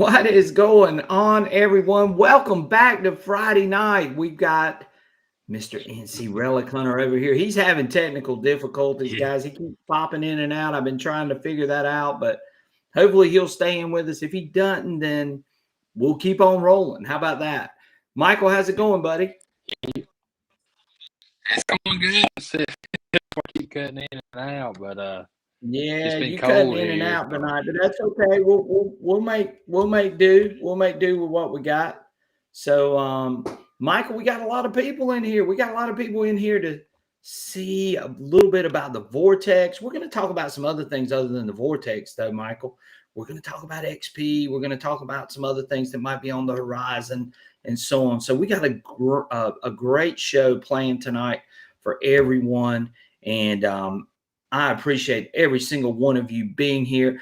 What is going on, everyone? Welcome back to Friday night. We've got Mr. NC Relic Hunter over here. He's having technical difficulties, Yeah. guys. He keeps popping in and out. I've been trying to figure that out, but hopefully he'll stay in with us. If he doesn't, then we'll keep on rolling. How about that? Michael, how's it going, buddy? It's going good. I keep cutting in and out, but Yeah, it's been you cutting cold in and here. out tonight, but that's okay. We'll make do. We'll make do with what we got. So, Michael, we got a lot of people in here. We got a lot of people in here to see a little bit about the Vortex. We're going to talk about some other things other than the Vortex, though, Michael. We're going to talk about XP. We're going to talk about some other things that might be on the horizon and so on. So we got a great show planned tonight for everyone, and I appreciate every single one of you being here.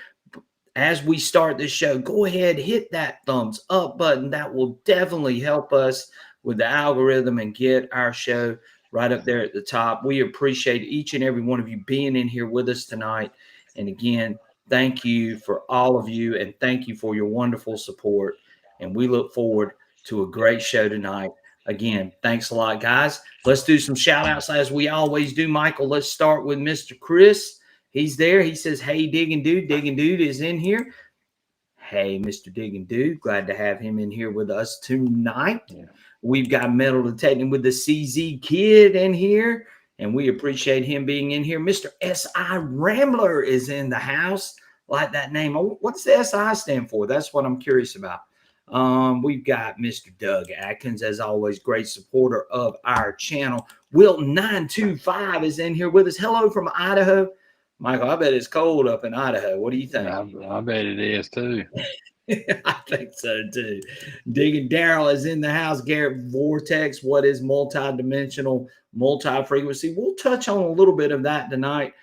As we start this show, go ahead, hit that thumbs up button. That will definitely help us with the algorithm and get our show right up there at the top. We appreciate each and every one of you being in here with us tonight. And again, thank you for all of you, and thank you for your wonderful support. And we look forward to a great show tonight. Again, thanks a lot, guys. Let's do some shout outs as we always do. Michael, let's start with Mr. Chris. He's there. He says, hey, Digging Dude. Digging Dude is in here. Hey, Mr. Digging Dude. Glad to have him in here with us tonight. Yeah. We've got Metal Detecting with the CZ Kid in here, and we appreciate him being in here. Mr. SI Rambler is in the house. Like that name. What's the SI stand for? That's what I'm curious about. We've got Mr. Doug Atkins, as always, great supporter of our channel. Wilt925 is in here with us. Hello from Idaho. Michael, I bet it's cold up in Idaho. What do you think? I bet it is, too. I think so, too. Digging Daryl is in the house. Garrett Vortex, what is multi-dimensional, multi-frequency? We'll touch on a little bit of that tonight.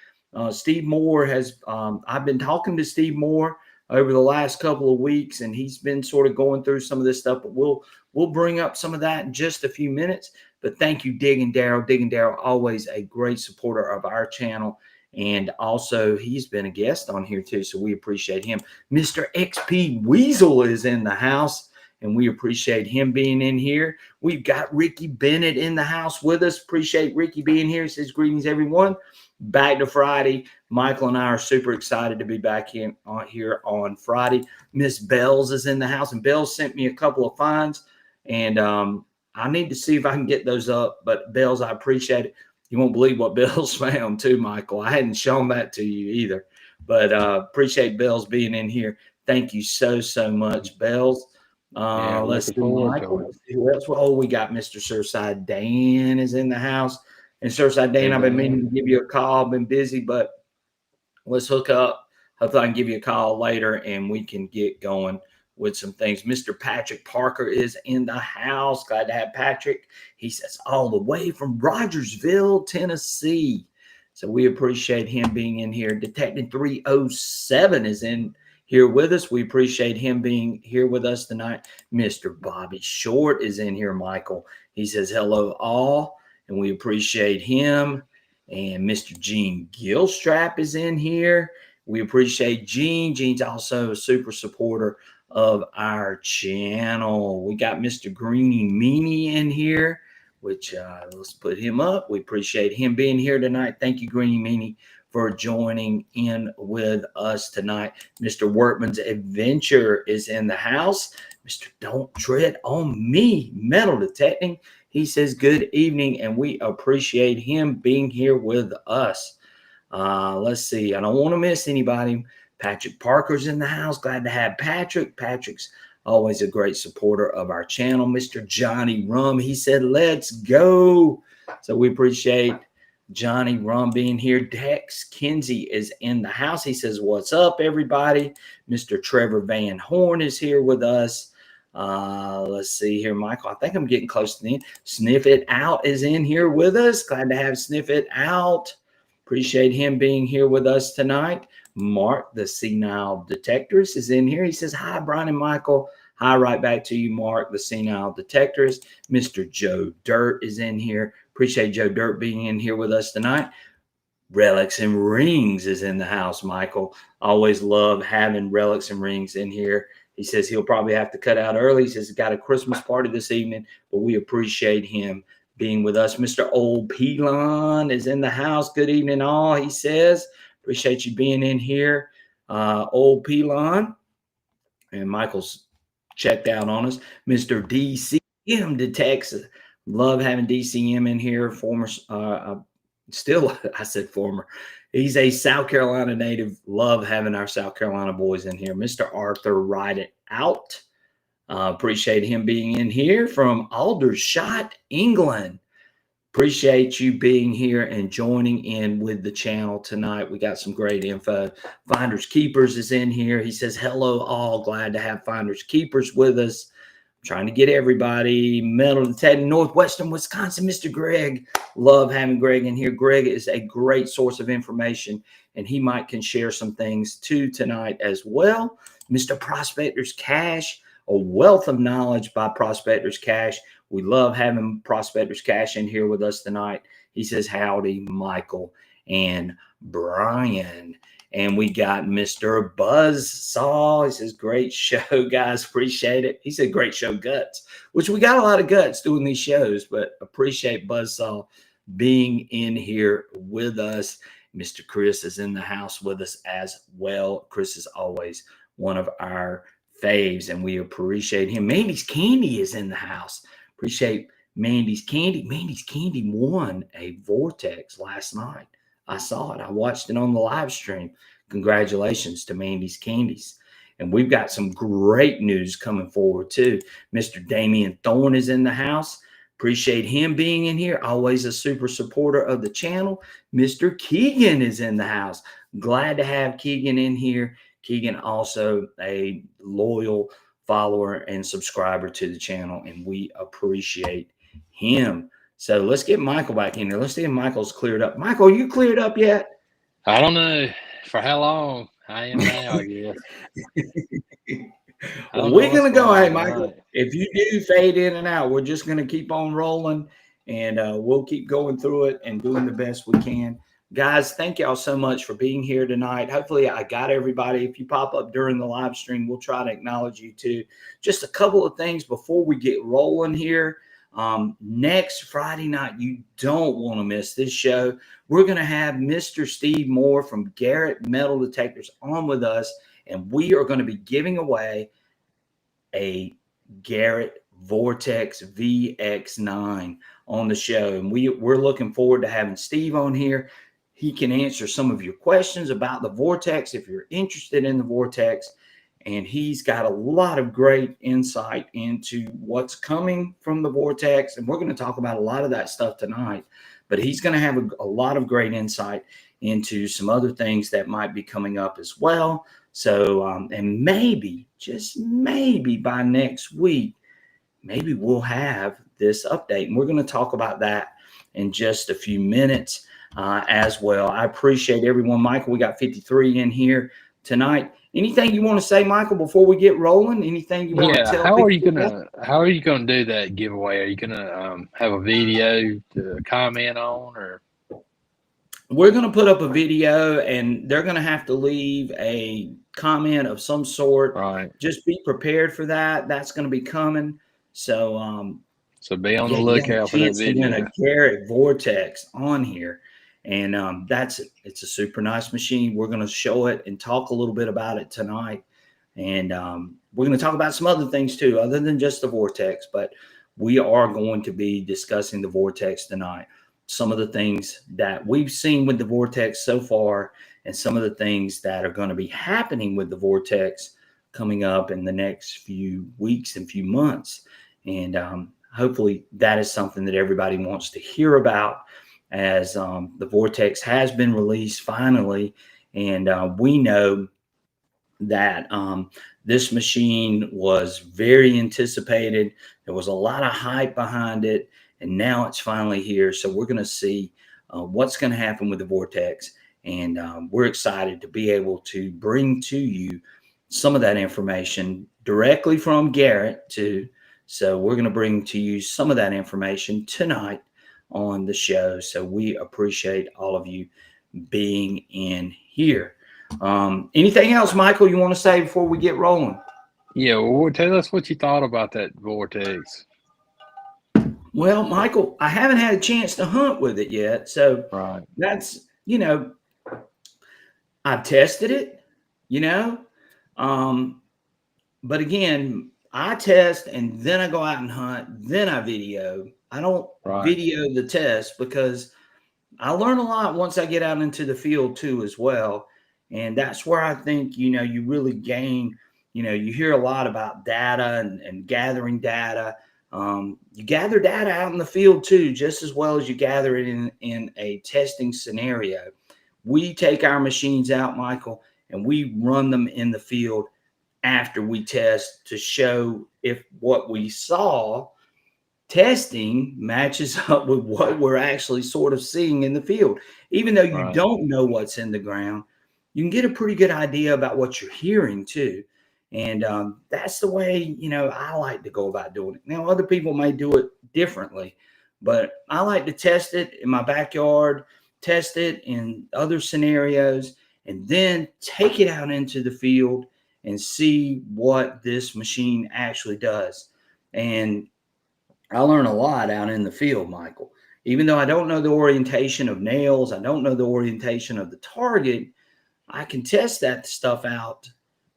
Steve Moore has I've been talking to Steve Moore over the last couple of weeks, and he's been sort of going through some of this stuff, but we'll bring up some of that in just a few minutes. But thank you, Digging Daryl. Digging Daryl, always a great supporter of our channel, and also he's been a guest on here too, so we appreciate him. Mr. XP Weasel is in the house, and we appreciate him being in here. We've got Ricky Bennett in the house with us. Appreciate Ricky being here. He says, greetings, everyone. Back to Friday. Michael and I are super excited to be back here on Friday. Miss Bells is in the house, and Bells sent me a couple of finds, and I need to see if I can get those up. But Bells, I appreciate it. You won't believe what Bells found too, Michael. I hadn't shown that to you either, but appreciate Bells being in here. Thank you so much, Bells. Let's see, Michael. Let's see who else. Oh, we got Mr. Surfside Dan is in the house. And Surfside Dan, I've been meaning to give you a call. I've been busy, but let's hook up. Hopefully I can give you a call later and we can get going with some things. Mr. Patrick Parker is in the house. Glad to have Patrick. He says all the way from Rogersville, Tennessee. So we appreciate him being in here. Detecting 307 is in here with us. We appreciate him being here with us tonight. Mr. Bobby Short is in here, Michael. He says hello all, and we appreciate him. And Mr. Gene Gilstrap is in here. We appreciate Gene. Gene's also a super supporter of our channel. We got Mr. Greeny Meanie in here, which let's put him up. We appreciate him being here tonight. Thank you, Greeny Meanie, for joining in with us tonight. Mr. Workman's Adventure is in the house. Mr. Don't Tread on Me, Metal Detecting. He says good evening, and we appreciate him being here with us. Let's see. I don't want to miss anybody. Patrick Parker's in the house. Glad to have Patrick. Patrick's always a great supporter of our channel. Mr. Johnny Rum, he said, let's go. So we appreciate Johnny Rum being here. Dex Kinsey is in the house. He says, what's up, everybody? Mr. Trevor Van Horn is here with us. Let's see here, Michael. I think I'm getting close to the end. Sniff It Out is in here with us. Glad to have Sniff It Out. Appreciate him being here with us tonight. Mark, the Senile Detectorist, is in here. He says, hi, Brian and Michael. Hi, right back to you, Mark, the Senile Detectorist. Mr. Joe Dirt is in here. Appreciate Joe Dirt being in here with us tonight. Relics and Rings is in the house, Michael. Always love having Relics and Rings in here. He says he'll probably have to cut out early. He says he's got a Christmas party this evening, but we appreciate him being with us. Mr. Old Pelon is in the house. Good evening, all. He says, appreciate you being in here, Old Pelon. And Michael's checked out on us. Mr. DCM Detects. Love having DCM in here. Former, still, I said former. He's a South Carolina native. Love having our South Carolina boys in here. Mr. Arthur Ride It Out. Appreciate him being in here from Aldershot, England. Appreciate you being here and joining in with the channel tonight. We got some great info. Finders Keepers is in here. He says, hello, all. Glad to have Finders Keepers with us. I'm trying to get everybody. Metal Detector, Northwestern Wisconsin, Mr. Greg. Love having Greg in here. Greg is a great source of information, and he can share some things too tonight as well. Mr. Prospectors Cash, a wealth of knowledge by Prospectors Cash. We love having Prospectors Cash in here with us tonight. He says, howdy, Michael and Brian. And we got Mr. Buzzsaw. He says, great show, guys. Appreciate it. He said, great show, guts, which we got a lot of guts doing these shows, but appreciate Buzzsaw being in here with us. Mr. Chris is in the house with us as well. Chris is always one of our faves, and we appreciate him. Mandy's Candy is in the house. Appreciate Mandy's Candy. Mandy's Candy won a Vortex last night. I saw it. I watched it on the live stream. Congratulations to Mandy's Candies. And we've got some great news coming forward too. Mr. Damian Thorne is in the house. Appreciate him being in here. Always a super supporter of the channel. Mr. Keegan is in the house. Glad to have Keegan in here. Keegan also a loyal follower and subscriber to the channel, and we appreciate him. So let's get Michael back in there. Let's see if Michael's cleared up. Michael, you cleared up yet? I don't know for how long. I am now, I guess. Well, we're going to go. Hey, Michael, right. If you do fade in and out, we're just going to keep on rolling, and we'll keep going through it and doing the best we can. Guys, thank y'all so much for being here tonight. Hopefully I got everybody. If you pop up during the live stream, we'll try to acknowledge you too. Just a couple of things before we get rolling here. Next Friday night, you don't want to miss this show. We're going to have Mr. Steve Moore from Garrett Metal Detectors on with us, and we are going to be giving away a Garrett Vortex VX9 on the show. And we're looking forward to having Steve on here. He can answer some of your questions about the Vortex if you're interested in the Vortex. And he's got a lot of great insight into what's coming from the Vortex. And we're going to talk about a lot of that stuff tonight. But he's going to have a lot of great insight into some other things that might be coming up as well. So, and maybe, just maybe by next week, maybe we'll have this update. And we're going to talk about that in just a few minutes. As well. I appreciate everyone. Michael, we got 53 in here tonight. Anything you want to say, Michael, before we get rolling? Anything you want to tell how are you gonna do that giveaway? Are you gonna have a video to comment on, or we're gonna put up a video and they're gonna have to leave a comment of some sort. Right. Just be prepared for that. That's gonna be coming. So so be on the lookout for that video. To win a Garrett Vortex on here. And it's a super nice machine. We're going to show it and talk a little bit about it tonight. And we're going to talk about some other things too, other than just the Vortex. But we are going to be discussing the Vortex tonight. Some of the things that we've seen with the Vortex so far, and some of the things that are going to be happening with the Vortex coming up in the next few weeks and few months. And hopefully that is something that everybody wants to hear about, as the Vortex has been released finally. And we know that this machine was very anticipated. There was a lot of hype behind it, and now it's finally here. So we're going to see what's going to happen with the Vortex. And we're excited to be able to bring to you some of that information directly from Garrett too. So we're going to bring to you some of that information tonight on the show. So we appreciate all of you being in here. Anything else, Michael, you want to say before we get rolling? Yeah, well, tell us what you thought about that Vortex. Well, Michael, I haven't had a chance to hunt with it yet. So Right, that's, I've tested it, you know. Um, but again, I test and then I go out and hunt, then I video. I don't right, video the test because I learn a lot once I get out into the field too, as well. And that's where I think, you really gain, you hear a lot about data and gathering data. You gather data out in the field too, just as well as you gather it in a testing scenario. We take our machines out, Michael, and we run them in the field after we test to show if what we saw testing matches up with what we're actually sort of seeing in the field. Even though you right. don't know what's in the ground, you can get a pretty good idea about what you're hearing too. And that's the way, I like to go about doing it. Now, other people may do it differently, but I like to test it in my backyard, test it in other scenarios, and then take it out into the field and see what this machine actually does. And I learn a lot out in the field, Michael. Even though I don't know the orientation of nails, I don't know the orientation of the target, I can test that stuff out,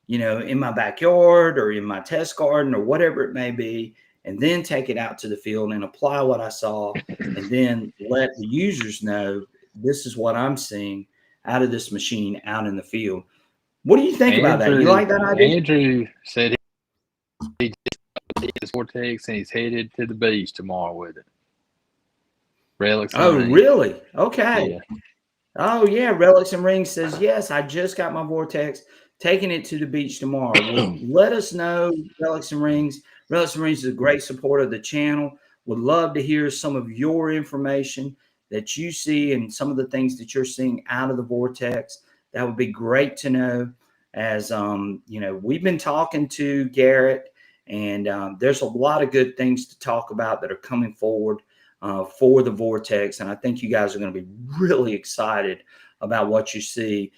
in my backyard or in my test garden or whatever it may be, and then take it out to the field and apply what I saw, and then let the users know this is what I'm seeing out of this machine out in the field. What do you think about that? You Andrew like that idea? Andrew said he just got his Vortex and he's headed to the beach tomorrow with it. Relics and Oh, rings. really? Okay. Yeah. Oh yeah, Relics and Rings says yes. I just got my Vortex, taking it to the beach tomorrow. Well, let us know, Relics and Rings. Relics and Rings is a great supporter of the channel. Would love to hear some of your information that you see and some of the things that you're seeing out of the Vortex. That would be great to know. As we've been talking to Garrett, and there's a lot of good things to talk about that are coming forward for the Vortex. And I think you guys are going to be really excited about what you see,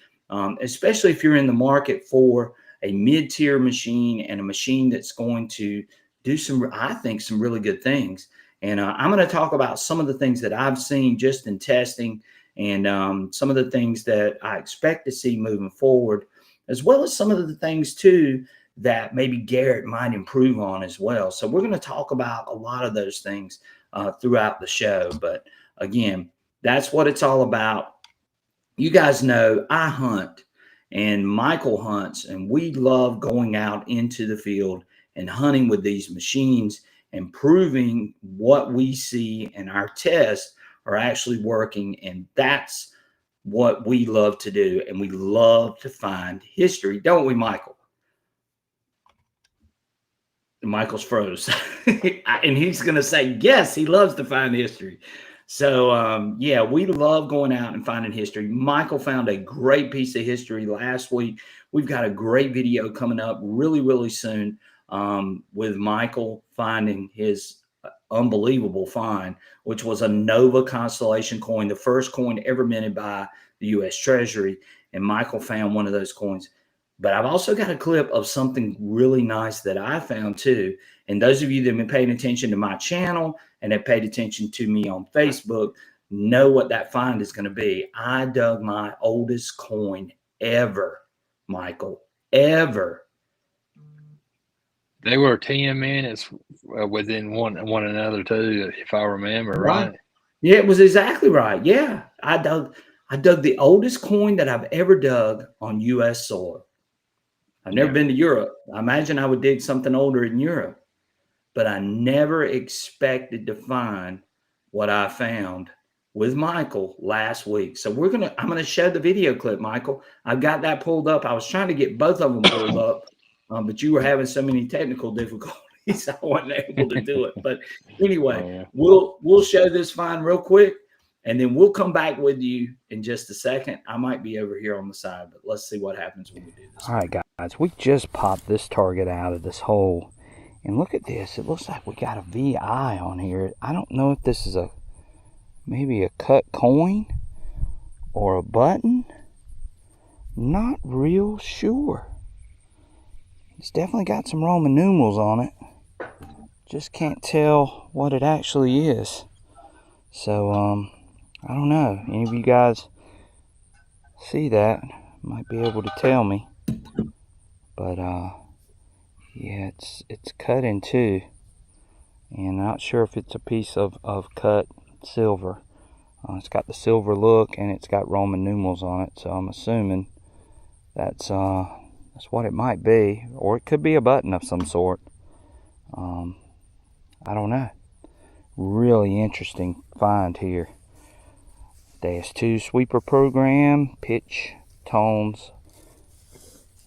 especially if you're in the market for a mid-tier machine and a machine that's going to do I think, some really good things. And I'm going to talk about some of the things that I've seen just in testing and some of the things that I expect to see moving forward, as well as some of the things too that maybe Garrett might improve on as well. So we're going to talk about a lot of those things throughout the show. But again, that's what it's all about. You guys know I hunt and Michael hunts, and we love going out into the field and hunting with these machines and proving what we see in our tests are actually working. And that's what we love to do. And we love to find history, don't we, Michael? Michael's froze. And he's going to say, yes, he loves to find history. So, yeah, we love going out and finding history. Michael found a great piece of history last week. We've got a great video coming up really, really soon with Michael finding his unbelievable find, which was a Nova Constellation coin, the first coin ever minted by the U.S. Treasury. And Michael found one of those coins. But I've also got a clip of something really nice that I found too. And those of you that have been paying attention to my channel and have paid attention to me on Facebook know what that find is going to be. I dug my oldest coin ever, Michael, ever. They were 10 minutes within one another too, if I remember Right. right. Yeah, it was exactly right. Yeah. I dug the oldest coin that I've ever dug on U.S. soil. I've never Yeah. been to Europe. I imagine I would dig something older in Europe, but I never expected to find what I found with Michael last week. So I'm gonna show the video clip, Michael. I've got that pulled up. I was trying to get both of them pulled up, but you were having so many technical difficulties, I wasn't able to do it. But anyway, Oh, yeah. we'll show this find real quick, and then we'll come back with you in just a second. I might be over here on the side, but let's see what happens when we do this. All right, guys, we just popped this target out of this hole. And look at this. It looks like we got a VI on here. I don't know if this is maybe a cut coin or a button. Not real sure. It's definitely got some Roman numerals on it. Just can't tell what it actually is. So, I don't know. Any of you guys see that? Might be able to tell me. But, yeah, it's cut in two. And I'm not sure if it's a piece of cut silver. It's got the silver look and it's got Roman numerals on it. So I'm assuming that's what it might be. Or it could be a button of some sort. I don't know. Really interesting find here. -2 sweeper program, pitch, tones,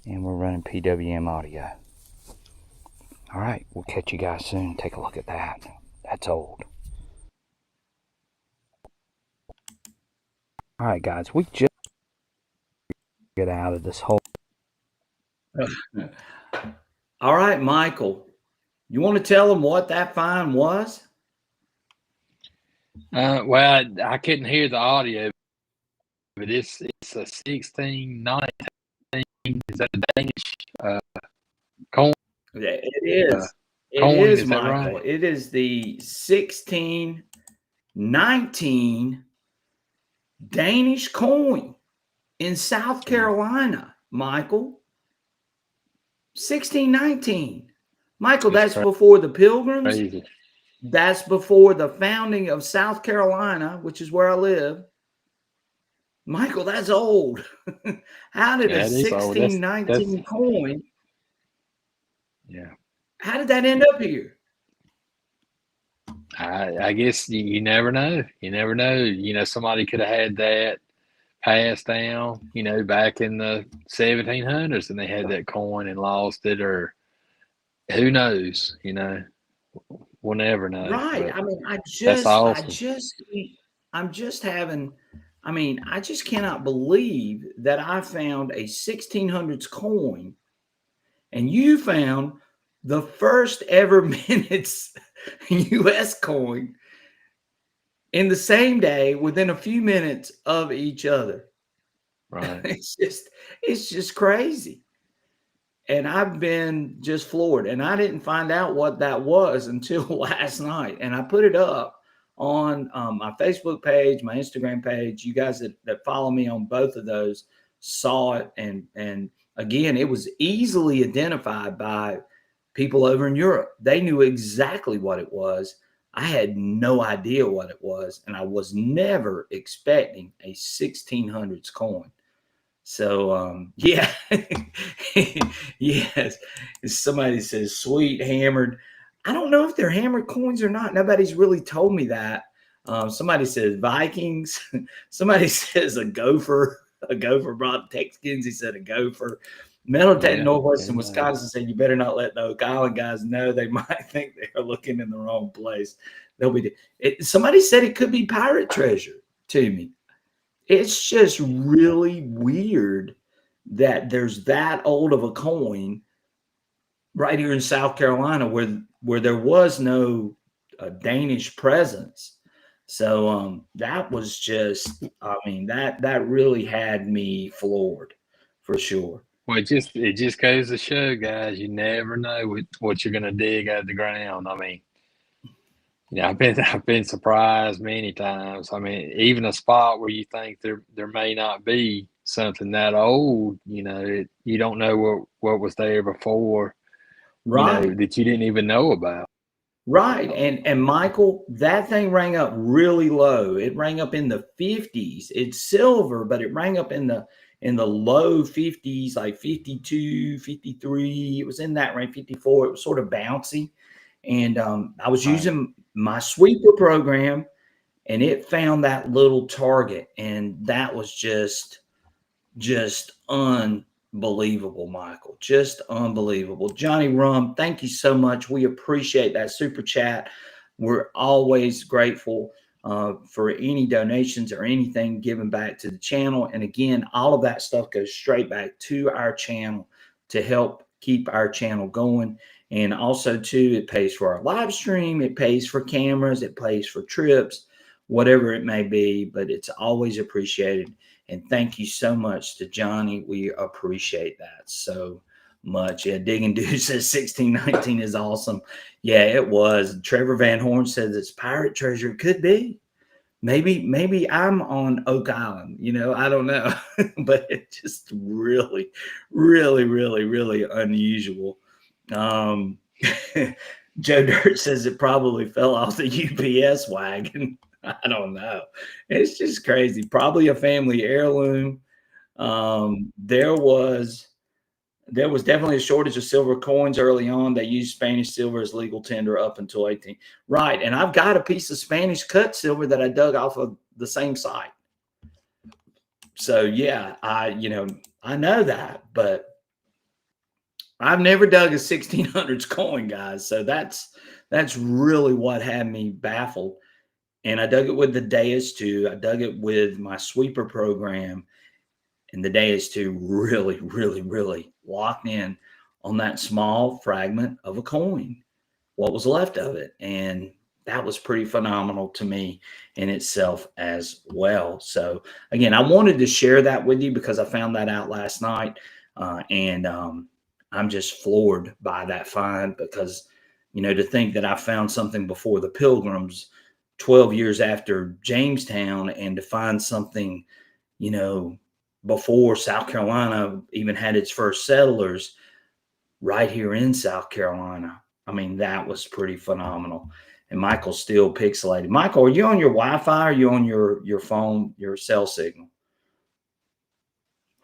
and we're running PWM audio. All right, we'll catch you guys soon. Take a look at that. That's old. All right, guys, we just get out of this hole. All right, Michael, you want to tell them what that find was? Well, I couldn't hear the audio, but it's a 1619. Is that a Danish coin? It is. Coin, It is, is that Michael. right? It is the 1619 Danish coin in South Carolina, Michael. 1619. Michael, that's before the Pilgrims. Crazy. That's before the founding of South Carolina, which is where I live. Michael, that's old. How did a 1619 coin? Yeah. How did that end up here? I guess you never know. You never know. You know, somebody could have had that passed down, you know, back in the 1700s, and they had that coin and lost it, or who knows? You know, we'll never know. Right. I mean, that's awesome. I'm just having. I mean, I just cannot believe that I found a 1600s coin, and you found the first ever minutes U.S. coin in the same day within a few minutes of each other. Right. It's just crazy. And I've been just floored. And I didn't find out what that was until last night. And I put it up on my Facebook page, my Instagram page. You guys that follow me on both of those saw it. And again, it was easily identified by people over in Europe. They knew exactly what it was. I had no idea what it was. And I was never expecting a 1600s coin. So, yeah, yes. Somebody says sweet hammered. I don't know if they're hammered coins or not. Nobody's really told me that. Somebody says Vikings. Somebody says a gopher. A gopher brought Tex Kinsey said a gopher. Metal Tech Northwestern Wisconsin said you better not let the Oak Island guys know. They might think they're looking in the wrong place. Somebody said it could be pirate treasure to me. It's just really weird that there's that old of a coin right here in South Carolina where there was no Danish presence. So that was just, I mean, that really had me floored for sure. Well, it just goes to show, guys, you never know what you're gonna dig out of the ground. I mean, yeah, I've been surprised many times. I mean, even a spot where you think there may not be something that old, you know, you don't know what was there before, right? You know, that you didn't even know about. Right. And Michael, that thing rang up really low. It rang up in the 50s. It's silver, but it rang up in the low 50s, like 52, 53. It was in that range, 54. It was sort of bouncy. And I was using my sweeper program, and it found that little target. And that was just unbelievable, Michael. Just unbelievable. Johnny Rum, thank you so much. We appreciate that super chat. We're always grateful for any donations or anything given back to the channel. And again, all of that stuff goes straight back to our channel to help keep our channel going. And also, too, it pays for our live stream. It pays for cameras. It pays for trips, whatever it may be. But it's always appreciated. And thank you so much to Johnny. We appreciate that so much. Yeah, Digging Dude says 1619 is awesome. Yeah, it was. Trevor Van Horn says it's pirate treasure. It could be. Maybe I'm on Oak Island, I don't know. But it's just really, really, really, really unusual. Um, Joe Dirt says it probably fell off the UPS wagon. I don't know. It's just crazy. Probably a family heirloom. There was definitely a shortage of silver coins early on. They used Spanish silver as legal tender up until 18. Right. And I've got a piece of Spanish cut silver that I dug off of the same site. So yeah, I know that, but I've never dug a 1600s coin, guys. So that's really what had me baffled. And I dug it with the Deus too. I dug it with my sweeper program. And the Deus too really, really, really locked in on that small fragment of a coin, what was left of it. And that was pretty phenomenal to me in itself as well. So again, I wanted to share that with you because I found that out last night. And I'm just floored by that find because, to think that I found something before the Pilgrims 12 years after Jamestown and to find something, before South Carolina even had its first settlers right here in South Carolina. I mean, that was pretty phenomenal. And Michael's still pixelated. Michael, are you on your Wi-Fi or are you on your phone, your cell signal?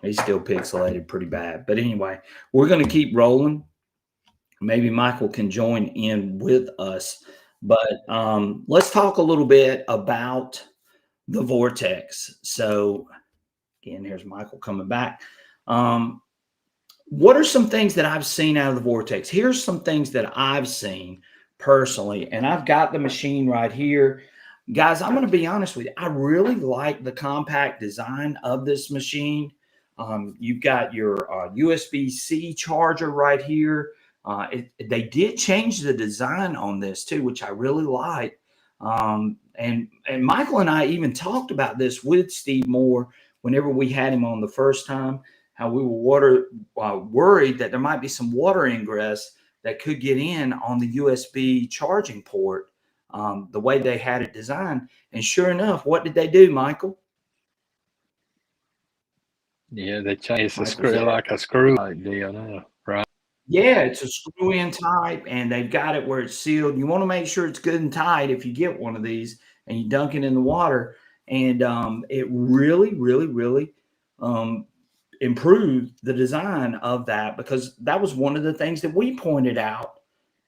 He's still pixelated pretty bad. But anyway, we're going to keep rolling. Maybe Michael can join in with us. But let's talk a little bit about the Vortex. So again, here's Michael coming back. What are some things that I've seen out of the Vortex? Here's some things that I've seen personally, and I've got the machine right here. Guys, I'm going to be honest with you. I really like the compact design of this machine. You've got your USB-C charger right here. They did change the design on this too, which I really like. And Michael and I even talked about this with Steve Moore whenever we had him on the first time, how we were worried that there might be some water ingress that could get in on the USB charging port, the way they had it designed. And sure enough, what did they do, Michael? Yeah, they changed the Michael's screw there. like a screw like deal now, right? Yeah, it's a screw-in type, and they've got it where it's sealed. You want to make sure it's good and tight if you get one of these and you dunk it in the water. And it really, really, really improved the design of that, because that was one of the things that we pointed out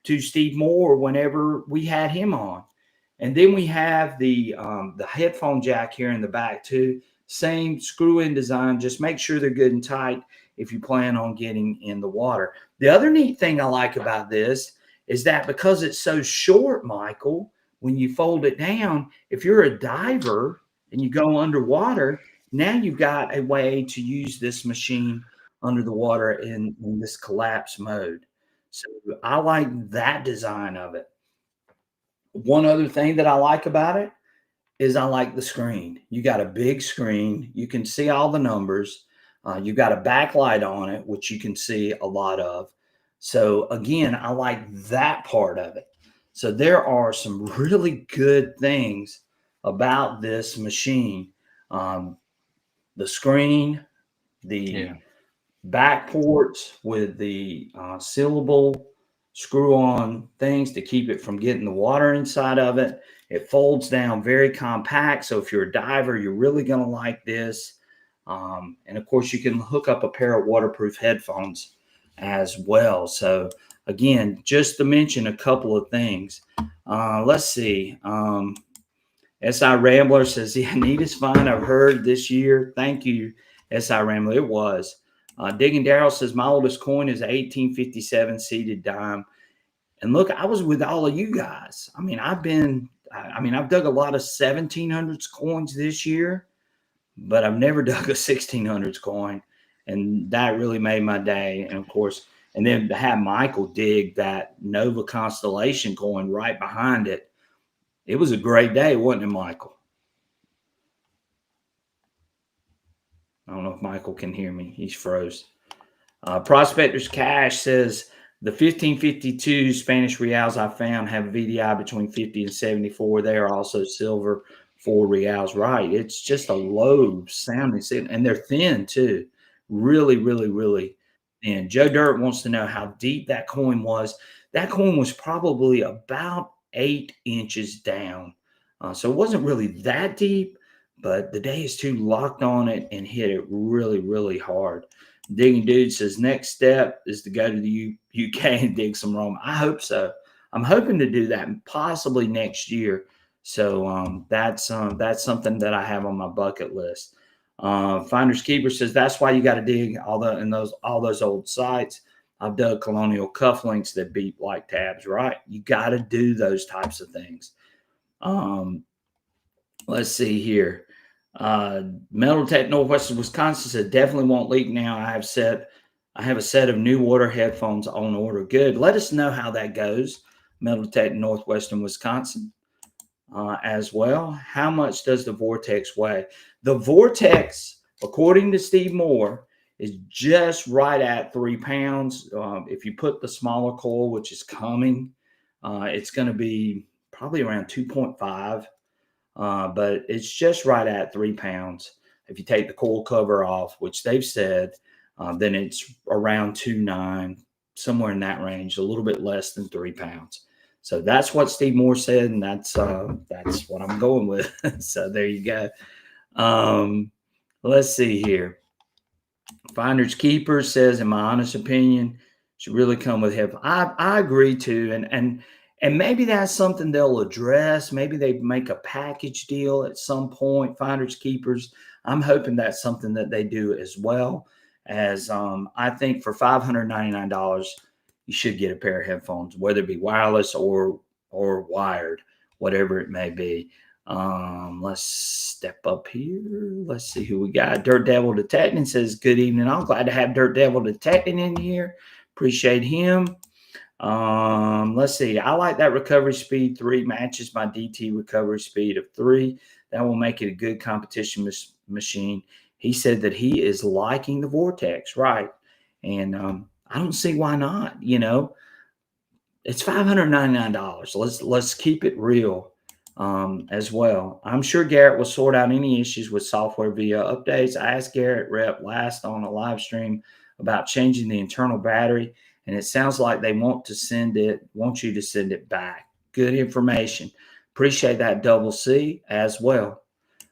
to Steve Moore whenever we had him on. And then we have the headphone jack here in the back too. Same screw-in design. Just make sure they're good and tight if you plan on getting in the water. The other neat thing I like about this is that because it's so short, Michael, when you fold it down, if you're a diver and you go underwater, now you've got a way to use this machine under the water in this collapse mode. So I like that design of it. One other thing that I like about it is I like the screen. You got a big screen. You can see all the numbers. You've got a backlight on it, which you can see a lot of. So again, I like that part of it. So there are some really good things about this machine. The screen, the back ports with the sealable screw-on things to keep it from getting the water inside of it. It folds down very compact. So if you're a diver, you're really going to like this. And of course, you can hook up a pair of waterproof headphones as well. So again, just to mention a couple of things. Let's see. SI Rambler says, the neatest find I've heard this year. Thank you, SI Rambler. It was. Digging Daryl says, my oldest coin is an 1857 seated dime. And look, I was with all of you guys. I mean, I've dug a lot of 1700s coins this year, but I've never dug a 1600s coin. And that really made my day. And of course, and then to have Michael dig that Nova Constellation coin right behind it, it was a great day, wasn't it, Michael? I don't know if Michael can hear me. He's froze. Prospector's Cash says the 1552 Spanish reals I found have a VDI between 50 and 74. They are also silver 4 reals. Right. It's just a low sounding, and they're thin too. Really, really, really thin. Joe Dirt wants to know how deep that coin was. That coin was probably about 8 inches down. So it wasn't really that deep, but the day is too locked on it and hit it really, really hard. Digging Dude says next step is to go to the UK and dig some Rome. I hope so. I'm hoping to do that possibly next year. So that's something that I have on my bucket list. Finders Keeper says that's why you got to dig all those old sites. I've dug colonial cufflinks that beep like tabs. Right, you got to do those types of things. Let's see here. Metal Tech Northwestern Wisconsin said definitely won't leak now. I have a set of new water headphones on order. Good. Let us know how that goes. Metal Tech Northwestern Wisconsin as well. How much does the Vortex weigh? The Vortex, according to Steve Moore, is just right at 3 pounds. If you put the smaller coil, which is coming, it's going to be probably around 2.5. But it's just right at 3 pounds. If you take the coil cover off, which they've said, then it's around 2.9, somewhere in that range, a little bit less than 3 pounds. So that's what Steve Moore said, and that's what I'm going with. So there you go. Let's see here. Finders Keepers says, in my honest opinion, should really come with hip. I agree too, and maybe that's something they'll address. Maybe they make a package deal at some point. Finders Keepers. I'm hoping that's something that they do as well. As I think for $599, you should get a pair of headphones, whether it be wireless or wired, whatever it may be. Let's step up here. Let's see who we got. Dirt Devil Detecting says, good evening. I'm glad to have Dirt Devil Detecting in here. Appreciate him. Let's see. I like that recovery speed 3 matches my DT recovery speed of 3. That will make it a good competition machine. He said that he is liking the Vortex, right? And I don't see why not. You know, it's $599. Let's keep it real as well. I'm sure Garrett will sort out any issues with software via updates. I asked Garrett Rep last on a live stream about changing the internal battery, and it sounds like they want you to send it back. Good information. Appreciate that, Double C, as well.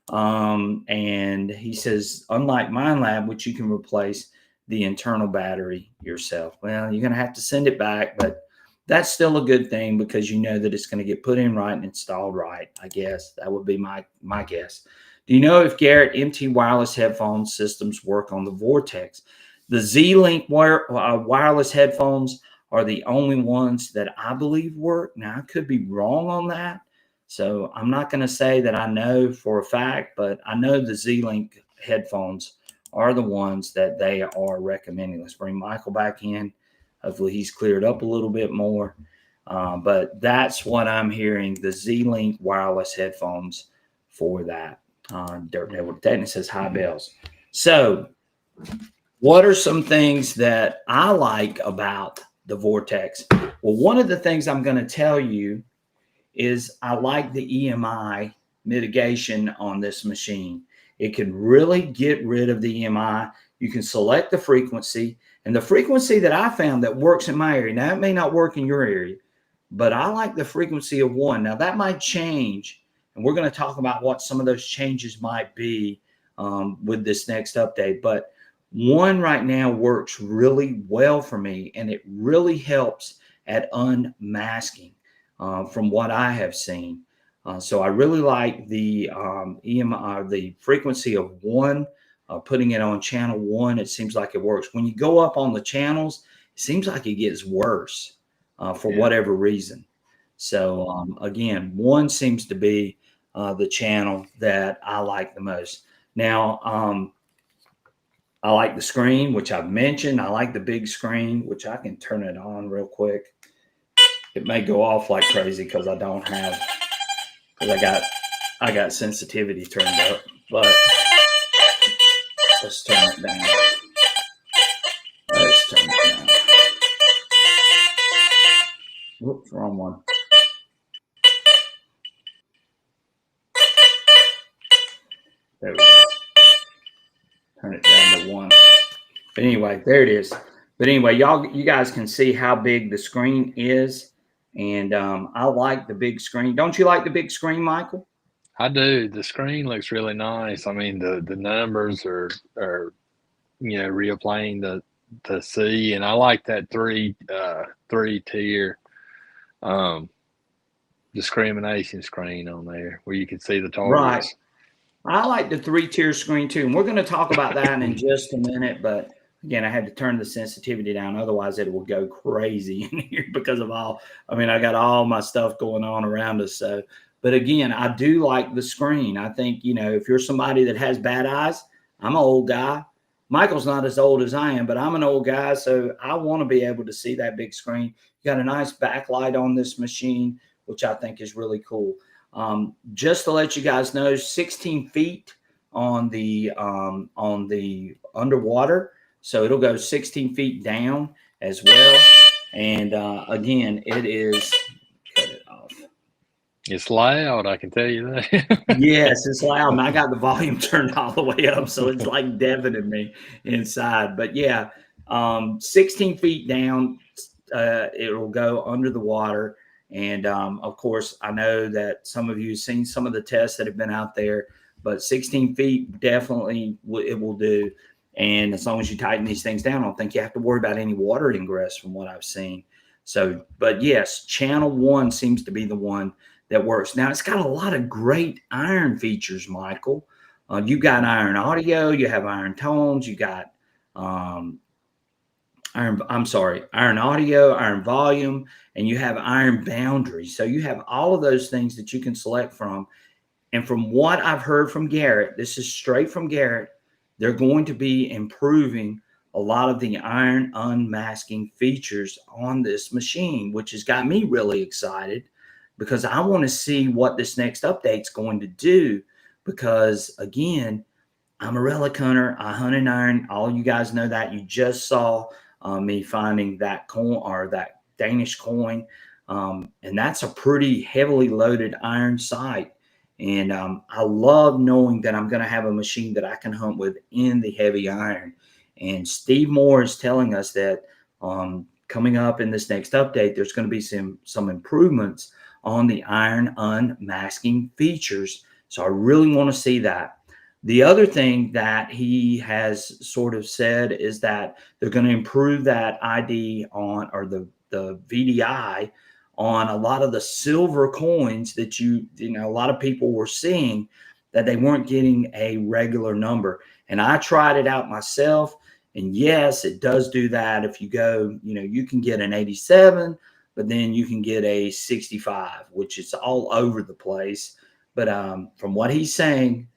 And he says, unlike MindLab, which you can replace the internal battery yourself. Well, you're going to have to send it back, but that's still a good thing because you know that it's going to get put in right and installed right. I guess that would be my guess. Do you know if Garrett MT wireless headphone systems work on the Vortex? The Z-Link wireless headphones are the only ones that I believe work. Now, I could be wrong on that. So I'm not going to say that I know for a fact, but I know the Z-Link headphones are the ones that they are recommending. Let's bring Michael back in. Hopefully he's cleared up a little bit more. But that's what I'm hearing, the Z-Link wireless headphones for that. Dirt Devil Detecting says high bells. So what are some things that I like about the Vortex? Well, one of the things I'm going to tell you is I like the EMI mitigation on this machine. It can really get rid of the EMI. You can select the frequency, and the frequency that I found that works in my area. Now, it may not work in your area, but I like the frequency of 1. Now, that might change, and we're going to talk about what some of those changes might be with this next update. But 1 right now works really well for me, and it really helps at unmasking from what I have seen. So I really like the EMI, the frequency of 1. Putting it on channel 1, it seems like it works. When you go up on the channels, it seems like it gets worse for whatever reason. So again, 1 seems to be the channel that I like the most. Now, I like the screen, which I've mentioned. I like the big screen, which I can turn it on real quick. It may go off like crazy because I don't have, because I got sensitivity turned up, but let's turn it down. Let's There we go. Turn it down to 1. But anyway, there it is. But anyway, you guys can see how big the screen is. And I like the big screen. Don't you like the big screen, Michael? I do. The screen looks really nice. I mean, the numbers are real plain to see, and I like that three tier discrimination screen on there where you can see the Right. targets. I like the 3-tier screen too. And we're going to talk about that in just a minute. But again, I had to turn the sensitivity down. Otherwise, it will go crazy in here because of I got all my stuff going on around us. So, but again, I do like the screen. I think, if you're somebody that has bad eyes, I'm an old guy. Michael's not as old as I am, but I'm an old guy. So I want to be able to see that big screen. You got a nice backlight on this machine, which I think is really cool. Just to let you guys know, 16 feet on the underwater, so it'll go 16 feet down as well. And again, it is. Cut it off. It's loud, I can tell you that. Yes, it's loud, and I got the volume turned all the way up, so it's like deafening me inside. But yeah, 16 feet down, it'll go under the water. And of course, I know that some of you have seen some of the tests that have been out there, but 16 feet definitely it will do. And as long as you tighten these things down, I don't think you have to worry about any water ingress from what I've seen. So, but yes, channel 1 seems to be the one that works. Now, it's got a lot of great iron features, Michael. You got iron audio, you have iron tones, you got iron audio, iron volume, and you have iron boundaries. So you have all of those things that you can select from. And from what I've heard from Garrett, this is straight from Garrett, they're going to be improving a lot of the iron unmasking features on this machine, which has got me really excited because I want to see what this next update's going to do. Because again, I'm a relic hunter. I hunt in iron. All you guys know that. You just saw me finding that coin, or that Danish coin. And that's a pretty heavily loaded iron sight. And I love knowing that I'm going to have a machine that I can hunt with in the heavy iron. And Steve Moore is telling us that coming up in this next update, there's going to be some improvements on the iron unmasking features. So I really want to see that. The other thing that he has sort of said is that they're going to improve that ID on, or the VDI on a lot of the silver coins that a lot of people were seeing that they weren't getting a regular number. And I tried it out myself. And yes, it does do that. If you go, you can get an 87, but then you can get a 65, which is all over the place. But from what he's saying,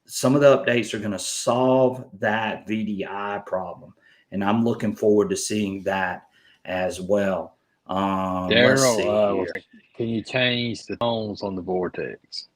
some of the updates are going to solve that VDI problem. And I'm looking forward to seeing that as well. Let's see here. Can you change the tones on the Vortex?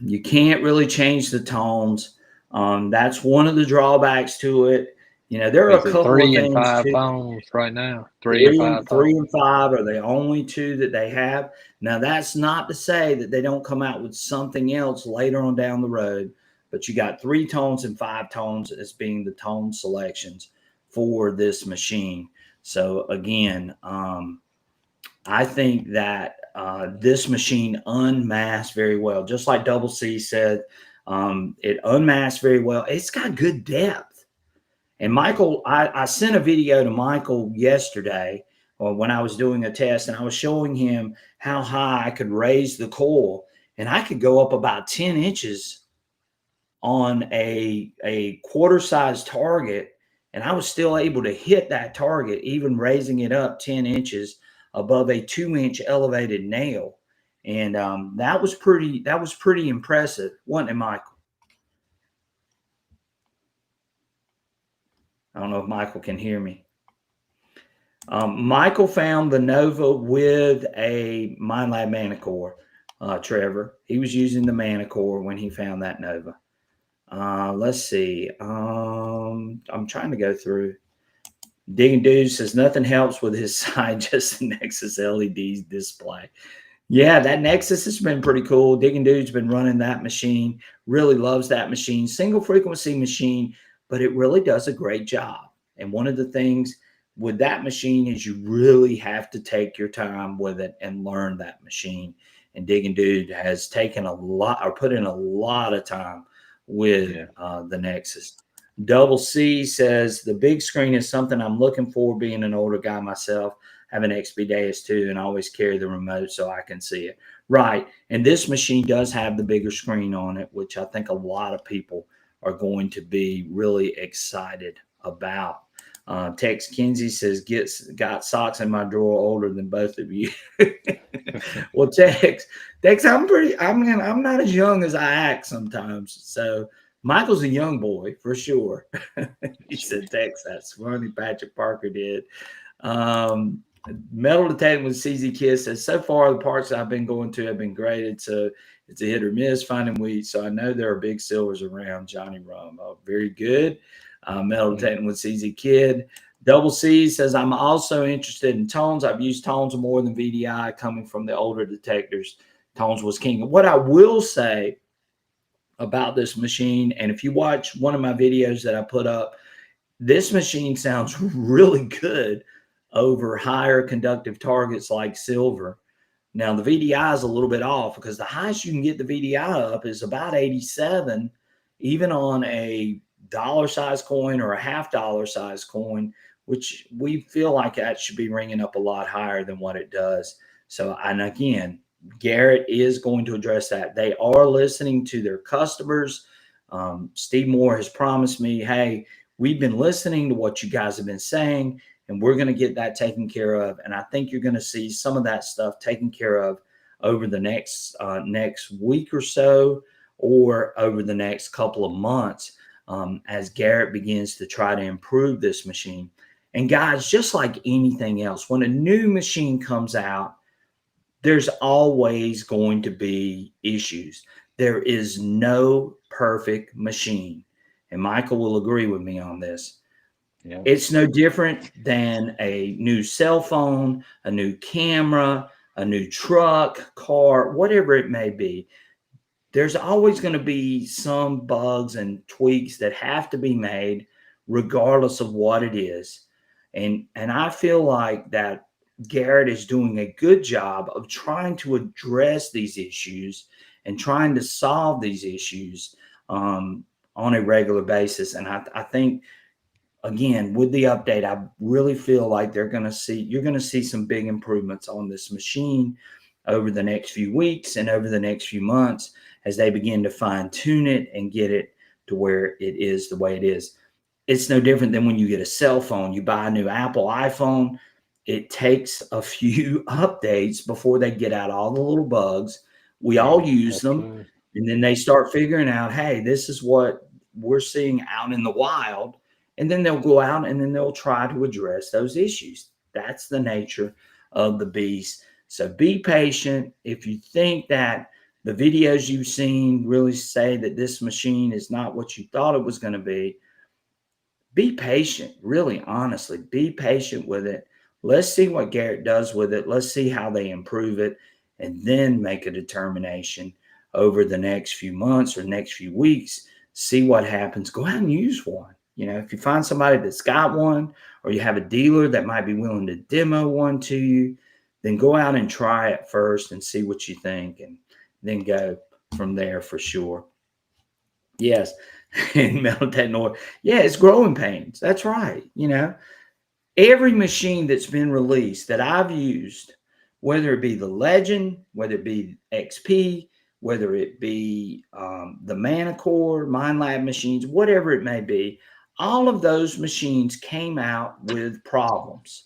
You can't really change the tones. That's one of the drawbacks to it. There are a couple of 3 and things 5 too. tones right now. 3 and 5 are the only 2 that they have. Now, that's not to say that they don't come out with something else later on down the road, but you got 3 tones and 5 tones as being the tone selections for this machine. So again, I think that this machine unmasked very well. Just like Double C said, it unmasked very well. It's got good depth. And Michael, I sent a video to Michael yesterday when I was doing a test, and I was showing him how high I could raise the coil, and I could go up about 10 inches on a quarter-size target, and I was still able to hit that target, even raising it up 10 inches above a 2-inch elevated nail. And that was pretty impressive, wasn't it, Michael? I don't know if Michael can hear me. Michael found the Nova with a MindLab Manicore, Trevor. He was using the Manicore when he found that Nova. Let's see. I'm trying to go through. Digging Dude says nothing helps with his side, just the Nexus LED display. Yeah, that Nexus has been pretty cool. Digging Dude's been running that machine, really loves that machine. Single frequency machine, but it really does a great job. And one of the things with that machine is you really have to take your time with it and learn that machine. And Digging Dude has taken a lot or put in a lot of time with Yeah. the Nexus. Double C says the big screen is something I'm looking for, being an older guy myself. Have an XP-2 and always carry the remote so I can see it. Right. And this machine does have the bigger screen on it, which I think a lot of people are going to be really excited about. Tex Kinsey says, got socks in my drawer older than both of you. Well, Tex, I'm not as young as I act sometimes. So Michael's a young boy for sure. He said, Tex, that's funny. Patrick Parker did. Metal Detecting with CZ Kiss says, so far the parts I've been going to have been graded, so it's a hit or miss finding wheat. So I know there are big silvers around. Johnny Rum. Oh, very good. Metal Detecting with CZ Kid. Double C says, I'm also interested in tones. I've used tones more than VDI coming from the older detectors. Tones was king. What I will say about this machine, and if you watch one of my videos that I put up, this machine sounds really good over higher conductive targets like silver. Now, the VDI is a little bit off because the highest you can get the VDI up is about 87, even on a dollar size coin or a $half size coin, which we feel like that should be ringing up a lot higher than what it does. So, and again, Garrett is going to address that. They are listening to their customers. Steve Moore has promised me, hey, we've been listening to what you guys have been saying, and we're going to get that taken care of. And I think you're going to see some of that stuff taken care of over the next week or so, or over the next couple of months, as Garrett begins to try to improve this machine. And guys, just like anything else, when a new machine comes out, there's always going to be issues. There is no perfect machine. And Michael will agree with me on this. Yeah. It's no different than a new cell phone, a new camera, a new truck, car, whatever it may be. There's always going to be some bugs and tweaks that have to be made regardless of what it is. And I feel like that Garrett is doing a good job of trying to address these issues and trying to solve these issues on a regular basis. And I think, again, with the update, I really feel like you're going to see some big improvements on this machine over the next few weeks and over the next few months as they begin to fine tune it and get it to where it is the way it is. It's no different than when you get a cell phone. You buy a new Apple iPhone, it takes a few updates before they get out all the little bugs. We all use them, Absolutely. and then they start figuring out, hey, this is what we're seeing out in the wild. And then they'll go out and then they'll try to address those issues. That's the nature of the beast. So be patient. If you think that the videos you've seen really say that this machine is not what you thought it was going to be patient. Really, honestly, be patient with it. Let's see what Garrett does with it. Let's see how they improve it, and then make a determination over the next few months or next few weeks. See what happens. Go out and use one. You know, if you find somebody that's got one, or you have a dealer that might be willing to demo one to you, then go out and try it first and see what you think, and then go from there for sure. Yes. And metal technology. Yeah, it's growing pains. That's right. You know, every machine that's been released that I've used, whether it be the Legend, whether it be XP, whether it be the Manicore, Mind Lab machines, whatever it may be, all of those machines came out with problems.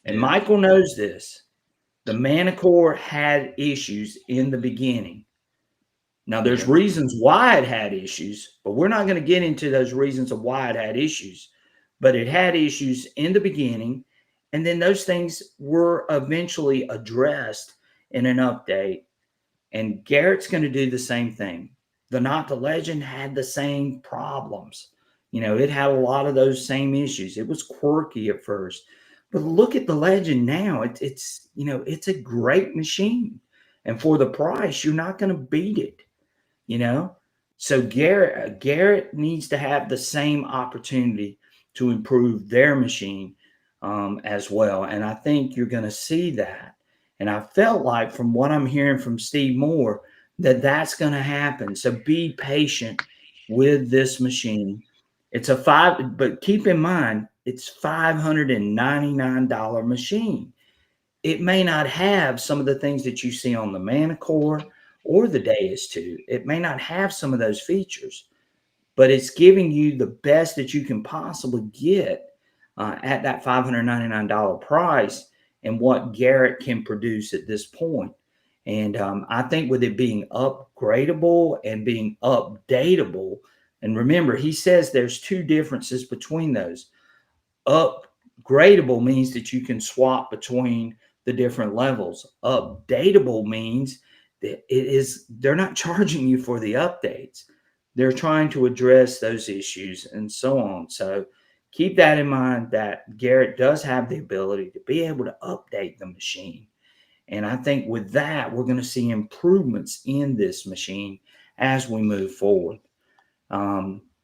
And Yeah. Michael knows this. The Manicore had issues in the beginning. Now, there's Yeah. reasons why it had issues, but we're not going to get into those reasons of why it had issues. But it had issues in the beginning, and then those things were eventually addressed in an update. And Garrett's going to do the same thing. The Not the Legend had the same problems. You know, it had a lot of those same issues. It was quirky at first, But look at the Legend now. It's you know, it's a great machine. And for the price, you're not going to beat it, you know? So Garrett needs to have the same opportunity to improve their machine as well. And I think you're going to see that. And I felt like from what I'm hearing from Steve Moore that that's going to happen. So be patient with this machine. It's a but keep in mind, it's $599 machine. It may not have some of the things that you see on the Manicore or the Deus 2. It may not have some of those features, but it's giving you the best that you can possibly get at that $599 price and what Garrett can produce at this point. And I think with it being upgradable and being updatable, and remember, he says there's two differences between those. Upgradable means that you can swap between the different levels. Updatable means that they're not charging you for the updates. They're trying to address those issues and so on. So keep that in mind that Garrett does have the ability to be able to update the machine. And I think with that, we're going to see improvements in this machine as we move forward.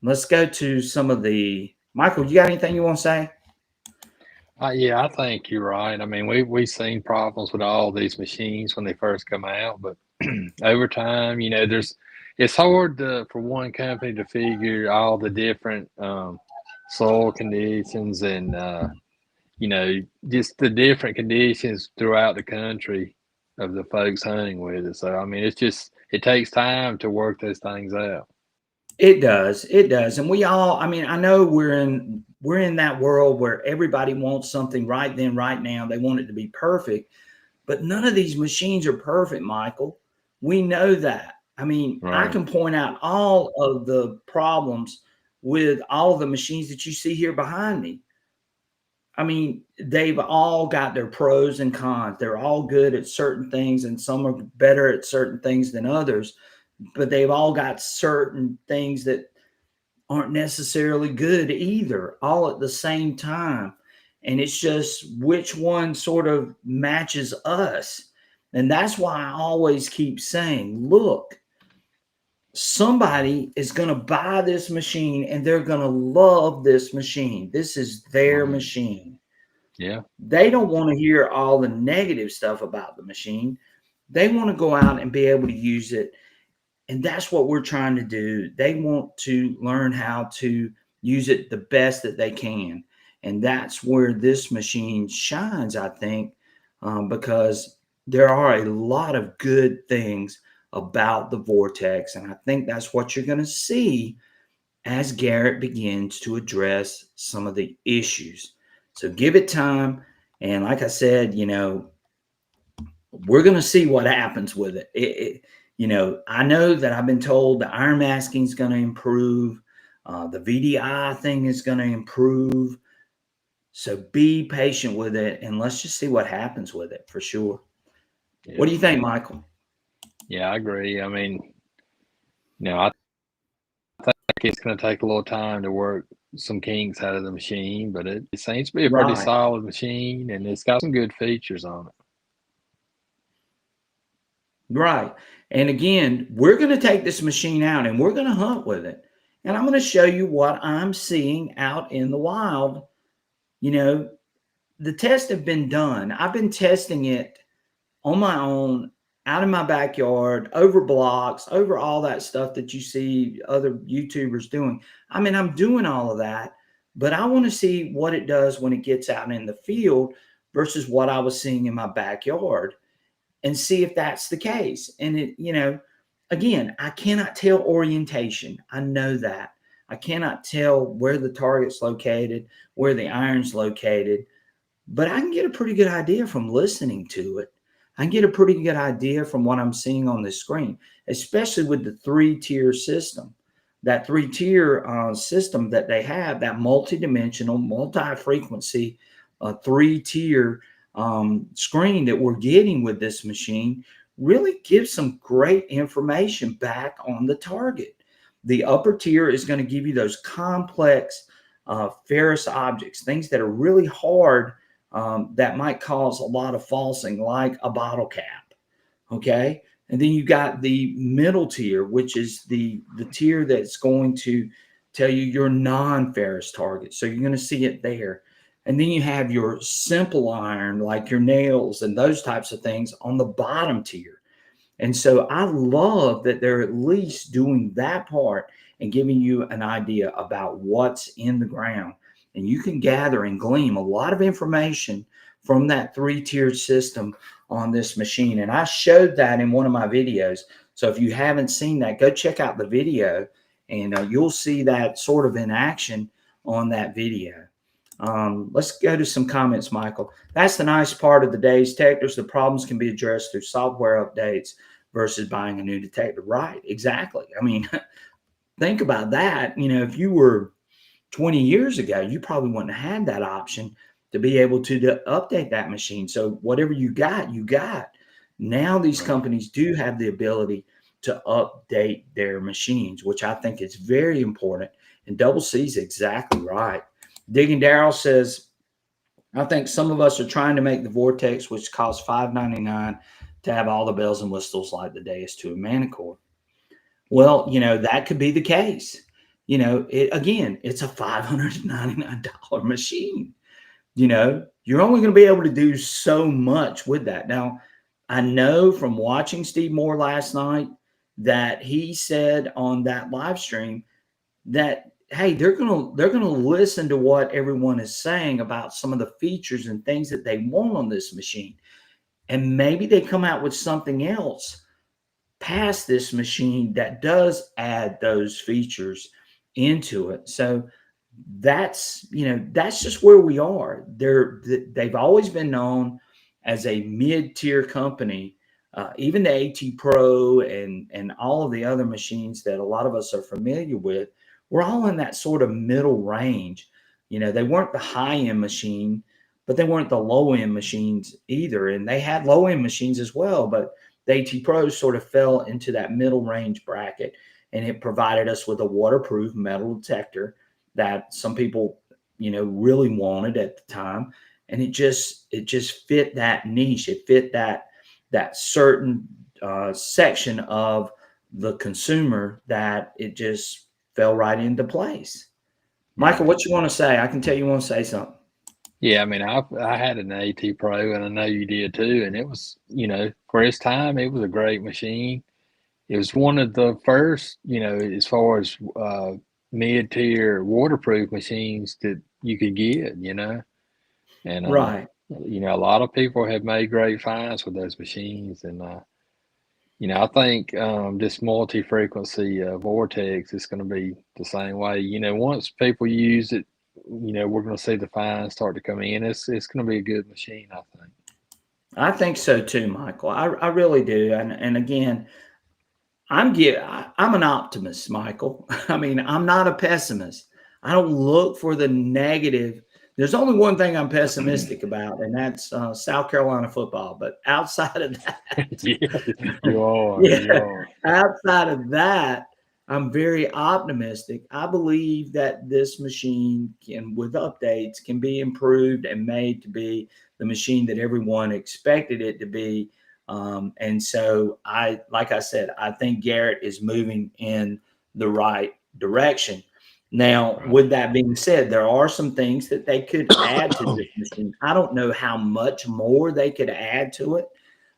Let's go to some of the Michael. You got anything you want to say? Yeah, I think you're right. I mean, we've seen problems with all these machines when they first come out, but over time, it's hard for one company to figure all the different soil conditions and just the different conditions throughout the country of the folks hunting with it. So I mean, it takes time to work those things out. It does. It does. And we all, I mean, I know we're in that world where everybody wants something right then, right now. They want it to be perfect, but none of these machines are perfect, Michael. We know that. I mean, I Right. can point out all of the problems with all of the machines that you see here behind me. I mean, they've all got their pros and cons. They're all good at certain things, and some are better at certain things than others, but they've all got certain things that aren't necessarily good either, all at the same time. And it's just which one sort of matches us. And that's why I always keep saying, look, somebody is going to buy this machine and they're going to love this machine. This is their Right. machine. Yeah. They don't want to hear all the negative stuff about the machine. They want to go out and be able to use it. And that's what we're trying to do. They want to learn how to use it the best that they can. And that's where this machine shines, I think, because there are a lot of good things about the Vortex. And I think that's what you're going to see as Garrett begins to address some of the issues. So give it time. And like I said, we're going to see what happens with it. I know that I've been told the iron masking is going to improve. The VDI thing is going to improve. So be patient with it and let's just see what happens with it for sure. Yeah. What do you think, Michael? Yeah, I agree. I mean, I think it's going to take a little time to work some kinks out of the machine, but it seems to be a pretty Right. solid machine and it's got some good features on it. Right. And again, we're going to take this machine out and we're going to hunt with it. And I'm going to show you what I'm seeing out in the wild. The tests have been done. I've been testing it on my own, out in my backyard, over blocks, over all that stuff that you see other YouTubers doing. I mean, I'm doing all of that, but I want to see what it does when it gets out in the field versus what I was seeing in my backyard and see if that's the case. And again, I cannot tell orientation. I know that. I cannot tell where the target's located, where the iron's located, but I can get a pretty good idea from listening to it. I can get a pretty good idea from what I'm seeing on the screen, especially with the 3-tier system. That 3-tier system that they have, that multi-dimensional, multi-frequency, 3-tier screen that we're getting with this machine really gives some great information back on the target. The upper tier is going to give you those complex ferrous objects, things that are really hard that might cause a lot of falsing, like a bottle cap. Okay. And then you got the middle tier, which is the tier that's going to tell you your non-ferrous target. So you're going to see it there. And then you have your simple iron, like your nails and those types of things on the bottom tier. And so I love that they're at least doing that part and giving you an idea about what's in the ground. And you can gather and glean a lot of information from that three-tiered system on this machine. And I showed that in one of my videos. So if you haven't seen that, go check out the video and you'll see that sort of in action on that video. Let's go to some comments, Michael. That's the nice part of the day's detectors. The problems can be addressed through software updates versus buying a new detector. Right, exactly. I mean, think about that. You know, if you were 20 years ago, you probably wouldn't have had that option to be able to update that machine. So whatever you got, you got. Now these companies do have the ability to update their machines, which I think is very important. And Double C's exactly right. Digging Daryl says, I think some of us are trying to make the Vortex, which costs $5.99, to have all the bells and whistles like the DS2 and Manicore. Well, you know, that could be the case. You know, again, it's a $599 machine. You know, you're only going to be able to do so much with that. Now, I know from watching Steve Moore last night that he said on that live stream that, hey, they're gonna listen to what everyone is saying about some of the features and things that they want on this machine, and maybe they come out with something else past this machine that does add those features into it. So that's, you know, that's just where we are. They've always been known as a mid-tier company. Even the AT Pro and all of the other machines that a lot of us are familiar with, we're all in that sort of middle range. You know, they weren't the high-end machine, but they weren't the low-end machines either. And they had low-end machines as well, but the AT Pros sort of fell into that middle range bracket, and it provided us with a waterproof metal detector that some people, you know, really wanted at the time. And it just fit that niche. It fit that certain section of the consumer that it just fell right into place. Michael, what you want to say? I can tell you want to say something. Yeah, I mean, I had an AT Pro, and I know you did too. And it was, you know, for its time, it was a great machine. It was one of the first, you know, as far as mid-tier waterproof machines that you could get, you know. And Right. you know, a lot of people have made great finds with those machines, and you know, I think this multi-frequency vortex is going to be the same way. You know, once people use it, you know, we're going to see the finds start to come in. It's going to be a good machine, I think. I think so too, Michael. I really do. And again, I'm an optimist, Michael. I mean, I'm not a pessimist. I don't look for the negative. There's only one thing I'm pessimistic about, and that's South Carolina football. But outside of that, Yeah, you are. yeah, You are. outside of that, I'm very optimistic. I believe that this machine can, with updates, can be improved and made to be the machine that everyone expected it to be. And so like I said, I think Garrett is moving in the right direction. Now, Right. with that being said, there are some things that they could add to this machine. I don't know how much more they could add to it.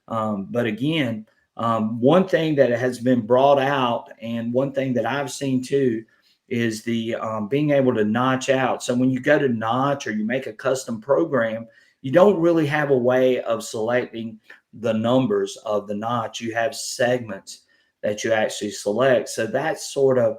But again, one thing that has been brought out, and one thing that I've seen too, is the being able to notch out. So when you go to notch or you make a custom program, you don't really have a way of selecting the numbers of the notch. You have segments that you actually select. So that's sort of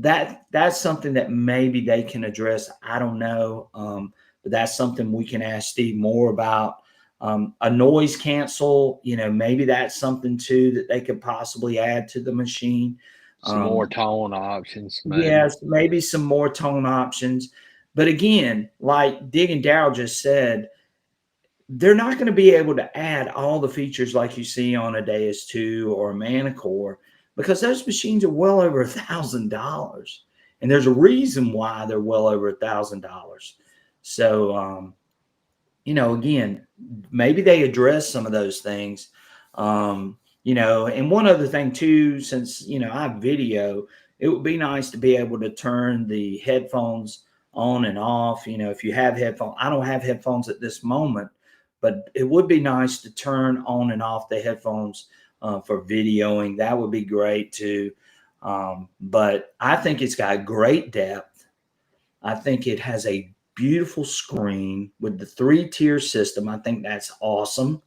that's something that maybe they can address. I don't know, but that's something we can ask Steve more about. A noise cancel, you know, maybe that's something too that they could possibly add to the machine. Some more tone options, maybe. Yes, maybe some more tone options. But again, like Dig and Daryl just said, they're not going to be able to add all the features like you see on a Deus 2 or a Manicore, because those machines are well over $1,000. And there's a reason why they're well over $1,000. So, again, maybe they address some of those things. And one other thing too, since, I have video, it would be nice to be able to turn the headphones on and off. If you have headphones, I don't have headphones at this moment, but it would be nice to turn on and off the headphones for videoing. That would be great too. But I think it's got great depth. I think it has a beautiful screen with the 3-tier system. I think that's awesome.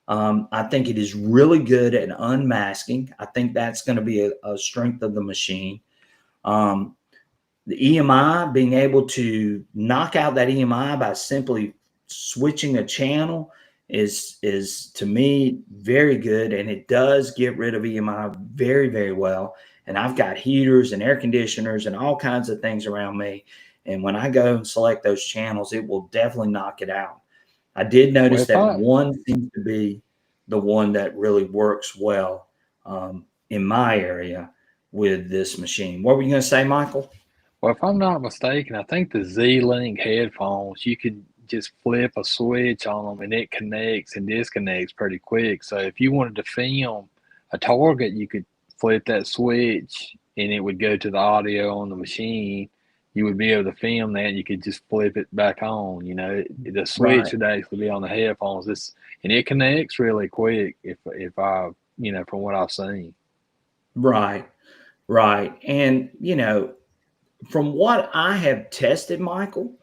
I think it is really good at unmasking. I think that's going to be a strength of the machine. The EMI, being able to knock out that EMI by simply switching a channel is to me very good, and it does get rid of EMI very, very well. And I've got heaters and air conditioners and all kinds of things around me, and when I go and select those channels, it will definitely knock it out. I did notice that one seems to be the one that really works well in my area with this machine. What were you going to say, Michael? Well, if I'm not mistaken, I think the Z-Link headphones, you can just flip a switch on them and it connects and disconnects pretty quick. So if you wanted to film a target, you could flip that switch and it would go to the audio on the machine. You would be able to film that and you could just flip it back on. The switch would actually be on the headphones. And it connects really quick if I, from what I've seen. Right. And, from what I have tested, Michael,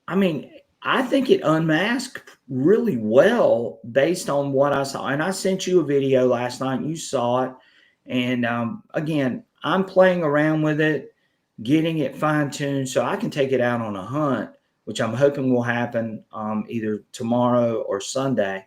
I mean, I think it unmasked really well based on what I saw. And I sent you a video last night, and you saw it. And again, I'm playing around with it, getting it fine-tuned so I can take it out on a hunt, which I'm hoping will happen either tomorrow or Sunday.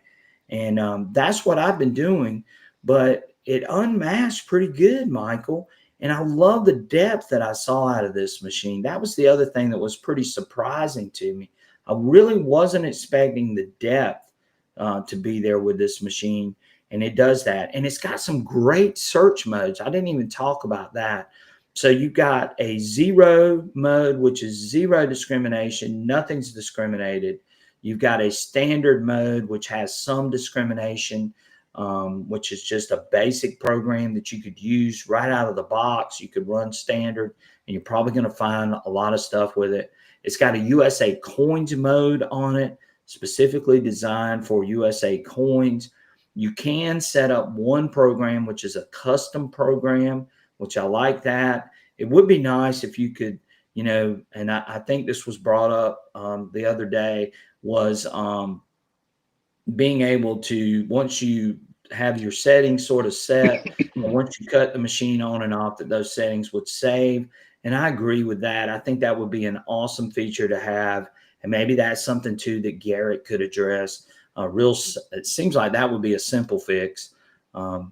And that's what I've been doing. But it unmasked pretty good, Michael. And I love the depth that I saw out of this machine. That was the other thing that was pretty surprising to me. I really wasn't expecting the depth to be there with this machine. And it does that. And it's got some great search modes. I didn't even talk about that. So you've got a 0 mode, which is zero discrimination. Nothing's discriminated. You've got a standard mode, which has some discrimination. Which is just a basic program that you could use right out of the box. You could run standard, and you're probably going to find a lot of stuff with it. It's got a USA coins mode on it, specifically designed for USA coins. You can set up one program, which is a custom program, which I like that. It would be nice if you could, and I think this was brought up the other day, was being able to, once you have your settings sort of set, and once you cut the machine on and off, that those settings would save. And I agree with that. I think that would be an awesome feature to have. And maybe that's something too that Garrett could address. It seems like that would be a simple fix.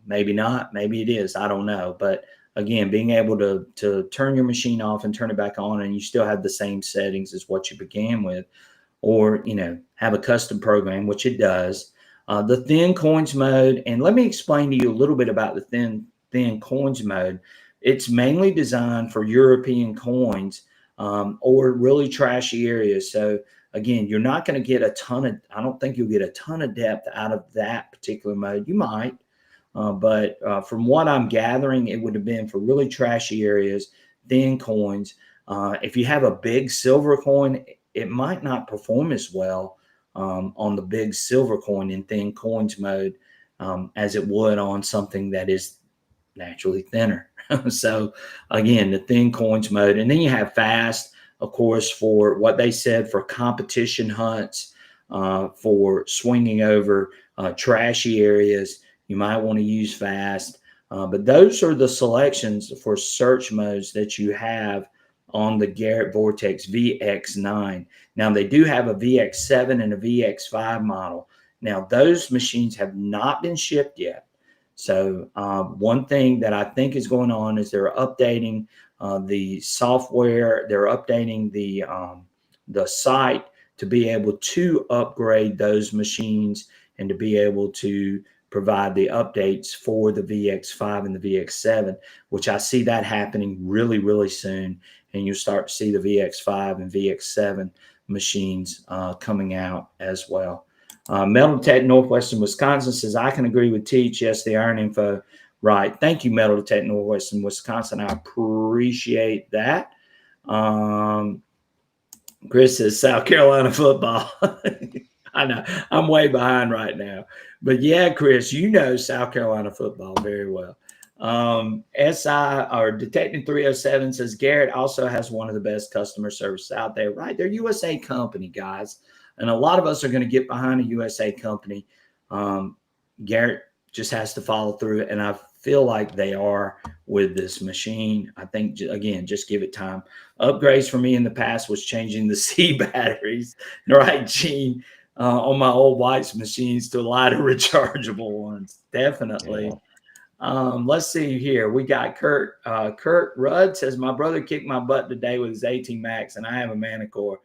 Maybe not, maybe it is. I don't know. But again, being able to turn your machine off and turn it back on, and you still have the same settings as what you began with, or, have a custom program, which it does. The thin coins mode, and let me explain to you a little bit about the thin coins mode. It's mainly designed for European coins or really trashy areas. So again, you're not going to get I don't think you'll get a ton of depth out of that particular mode. You might, but from what I'm gathering, it would have been for really trashy areas, thin coins. If you have a big silver coin, it might not perform as well on the big silver coin in thin coins mode as it would on something that is naturally thinner. So again, the thin coins mode. And then you have fast, of course, for what they said for competition hunts, for swinging over trashy areas. You might want to use fast. But those are the selections for search modes that you have on the Garrett Vortex VX9. Now, they do have a VX7 and a VX5 model. Now, those machines have not been shipped yet. So one thing that I think is going on is they're updating the software. They're updating the site to be able to upgrade those machines and to be able to provide the updates for the VX5 and the VX7, which I see that happening really, really soon. And you'll start to see the VX5 and VX7 machines coming out as well. Metal Tech Northwestern Wisconsin says, I can agree with Teach. Yes, the Iron Info. Right. Thank you, Metal Tech Northwestern Wisconsin. I appreciate that. Chris says South Carolina football. I know I'm way behind right now, but yeah, Chris, you know South Carolina football very well. SI or Detecting 307 says Garrett also has one of the best customer service out there. Right, they're USA company guys, and a lot of us are going to get behind a USA company. Garrett just has to follow through, and I feel like they are with this machine. I think again, just give it time. Upgrades for me in the past was changing the C batteries, right, Gene, on my old White's machines to lighter rechargeable ones. Definitely. Let's see here. We got Kurt. Kurt Rudd says, my brother kicked my butt today with his 18 Max, and I have a Manicore.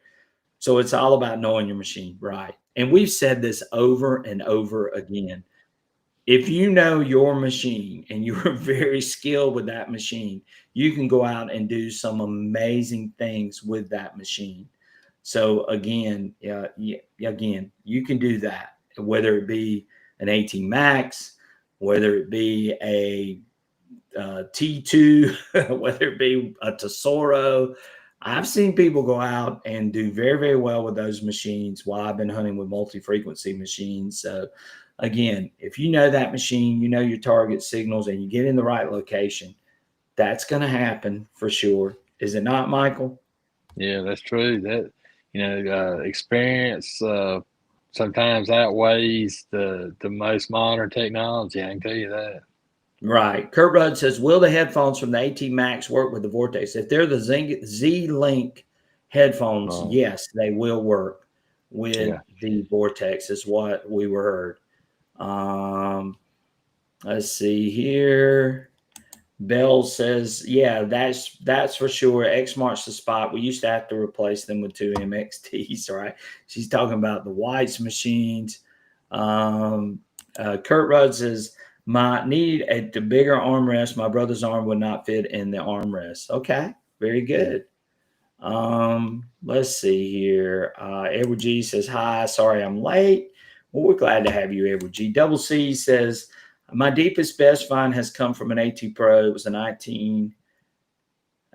So it's all about knowing your machine, right? And we've said this over and over again. If you know your machine and you're very skilled with that machine, you can go out and do some amazing things with that machine. So again, again, you can do that, whether it be an 18 Max, whether it be a T2, whether it be a Tesoro. I've seen people go out and do very, very well with those machines while I've been hunting with multi-frequency machines. So again, if you know that machine, you know your target signals, and you get in the right location, that's going to happen for sure. Is it not, Michael? Yeah, that's true. That experience sometimes outweighs the most modern technology. I can tell you that. Right. Kurt Rudd says, will the headphones from the AT Max work with the Vortex? If they're the Z-Link headphones, yes, they will work with the Vortex, is what we were heard. Let's see here. Bell says, yeah, that's for sure. X marks the spot. We used to have to replace them with 2 MXTs, right? She's talking about the White's machines. Kurt Rudd says, need a bigger armrest. My brother's arm would not fit in the armrest. Okay, very good. Let's see here. Edward G says, hi, sorry I'm late. Well, we're glad to have you, Edward G. Double C says, my deepest best find has come from an AT Pro. It was a 19.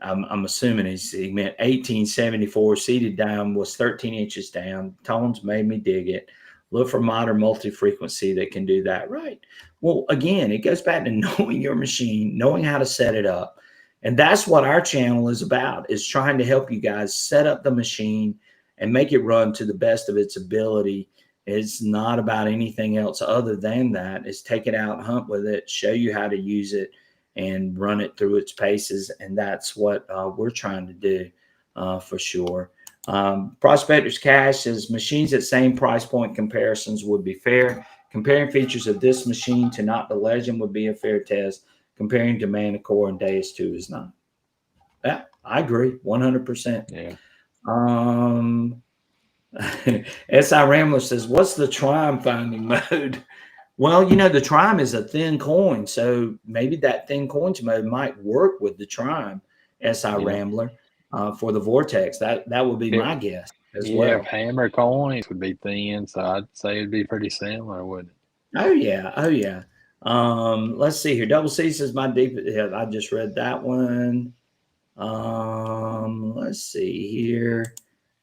I'm assuming he meant 1874. Seated down, was 13 inches down. Tones made me dig it. Look for modern multi-frequency that can do that right. Well, again, it goes back to knowing your machine, knowing how to set it up. And that's what our channel is about, is trying to help you guys set up the machine and make it run to the best of its ability. It's not about anything else other than that. It's take it out and hunt with it, show you how to use it, and run it through its paces. And that's what we're trying to do for sure. Prospector's Cash says, machines at same price point comparisons would be fair. Comparing features of this machine to not the Legend would be a fair test. Comparing to Manicore and Deus 2 is not. Yeah, I agree 100%. Yeah. SI Rambler says, what's the Trime finding mode? Well, you know, the Trime is a thin coin, so maybe that thin coins mode might work with the Trime, SI Rambler, for the Vortex. That would be my guess as well. Hammer coins would be thin, so I'd say it'd be pretty similar, wouldn't it? Oh yeah. Let's see here. Double C says, my deep. Yeah, I just read that one. Let's see here.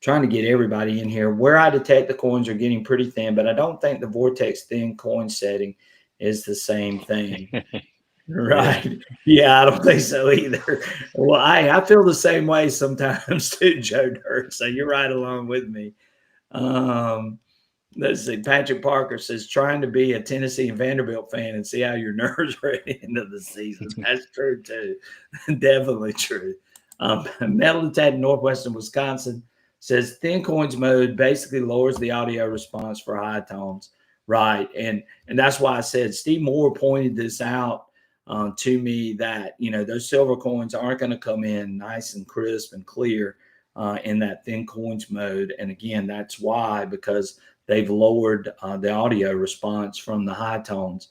Trying to get everybody in here. Where I detect the coins are getting pretty thin, but I don't think the Vortex thin coin setting is the same thing. Right. Yeah, I don't think so either. Well, I feel the same way sometimes too, Joe Dirt. So you're right along with me. Let's see. Patrick Parker says, trying to be a Tennessee and Vanderbilt fan and see how your nerves are at the end of the season. That's true too. Definitely true. Metal Detector Northwestern Wisconsin says thin coins mode basically lowers the audio response for high tones. Right. And that's why I said Steve Moore pointed this out to me, that, you know, those silver coins aren't going to come in nice and crisp and clear in that thin coins mode. And again, that's why, because they've lowered the audio response from the high tones.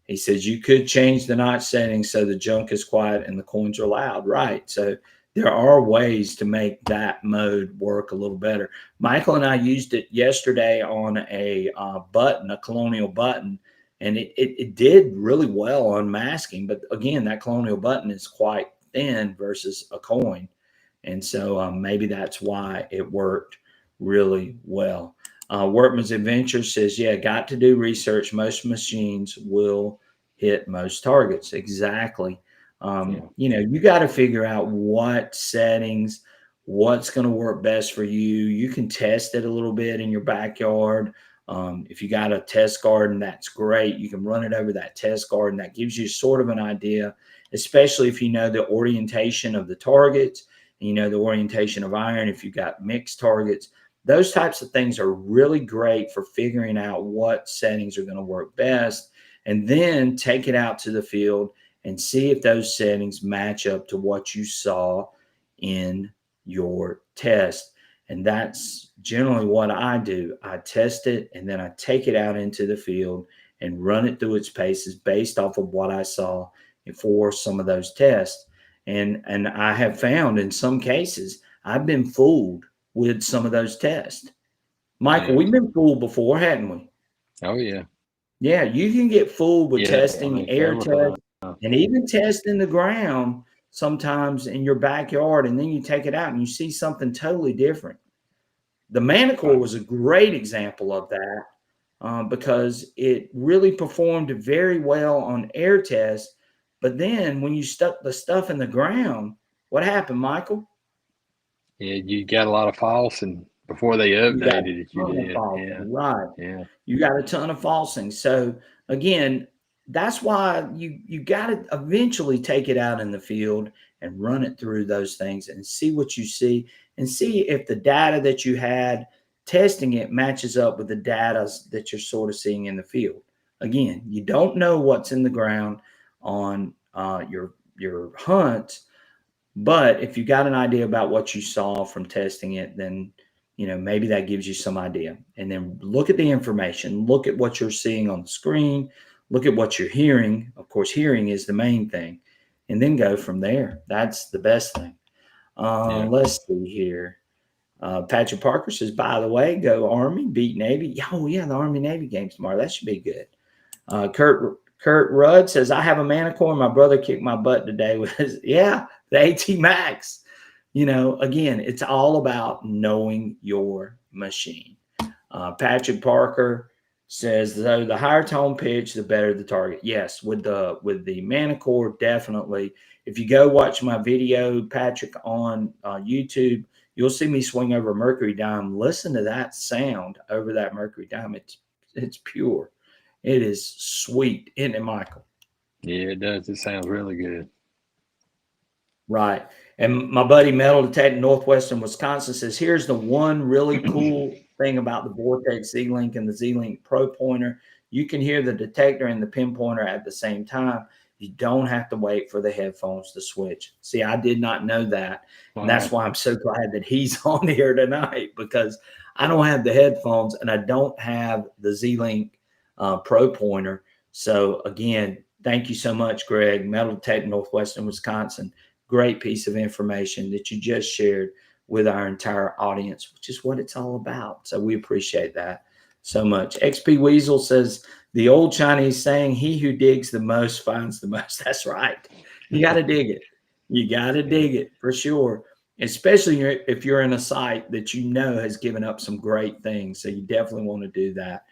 He says you could change the notch settings so the junk is quiet and the coins are loud. Right. So there are ways to make that mode work a little better. Michael and I used it yesterday on a button, a Colonial button, and it did really well on masking. But again, that Colonial button is quite thin versus a coin. And so maybe that's why it worked really well. Workman's Adventure says, yeah, got to do research. Most machines will hit most targets. Exactly. You know, you got to figure out what settings, what's going to work best for you. You can test it a little bit in your backyard. If you got a test garden, that's great. You can run it over that test garden. That gives you sort of an idea, especially if you know the orientation of the targets, and you know the orientation of iron. If you've got mixed targets, those types of things are really great for figuring out what settings are going to work best, and then take it out to the field and see if those settings match up to what you saw in your test. And that's generally what I do. I test it and then I take it out into the field and run it through its paces based off of what I saw for some of those tests. And I have found in some cases I've been fooled with some of those tests. Michael, we've been fooled before, hadn't we? Oh yeah. Yeah, you can get fooled with testing air several tests and even testing the ground sometimes in your backyard, and then you take it out and you see something totally different. The Manicore was a great example of that because it really performed very well on air tests. But then when you stuck the stuff in the ground, what happened, Michael? Yeah, you got a lot of false, and before they updated it, you did. Yeah. Right. Yeah. You got a ton of falsing. So again, that's why you got to eventually take it out in the field and run it through those things and see what you see and see if the data that you had testing it matches up with the data that you're sort of seeing in the field. Again, you don't know what's in the ground on your hunt, but if you got an idea about what you saw from testing it, then you know maybe that gives you some idea. And then look at the information, look at what you're seeing on the screen, look at what you're hearing. Of course, hearing is the main thing, and then go from there. That's the best thing. Let's see here. Patrick Parker says, by the way, go Army, beat Navy. Oh yeah, the Army Navy game tomorrow. That should be good. Kurt Rudd says, I have a Manicore. My brother kicked my butt today with his, yeah, the AT Max. You know, again, it's all about knowing your machine. Patrick Parker says, though the higher tone pitch, the better the target. Yes, with the Manicore, definitely. If you go watch my video, Patrick, on YouTube, you'll see me swing over a mercury dime. Listen to that sound over that mercury dime. It's pure. It is sweet, isn't it, Michael? Yeah, it does. It sounds really good. Right. And my buddy Metal Detector Northwestern Wisconsin says, here's the one really cool thing about the Vortex Z-Link and the Z-Link Pro Pointer. You can hear the detector and the pinpointer at the same time. You don't have to wait for the headphones to switch. See, I did not know that. Wow. And that's why I'm so glad that he's on here tonight, because I don't have the headphones and I don't have the Z-Link Pro Pointer. So again, thank you so much, Greg. Metal Tech Northwestern Wisconsin. Great piece of information that you just shared with our entire audience, which is what it's all about. So we appreciate that so much. XP Weasel says, the old Chinese saying, he who digs the most finds the most. That's right. You got to dig it. You got to dig it for sure, especially if you're in a site that you know has given up some great things. So you definitely want to do that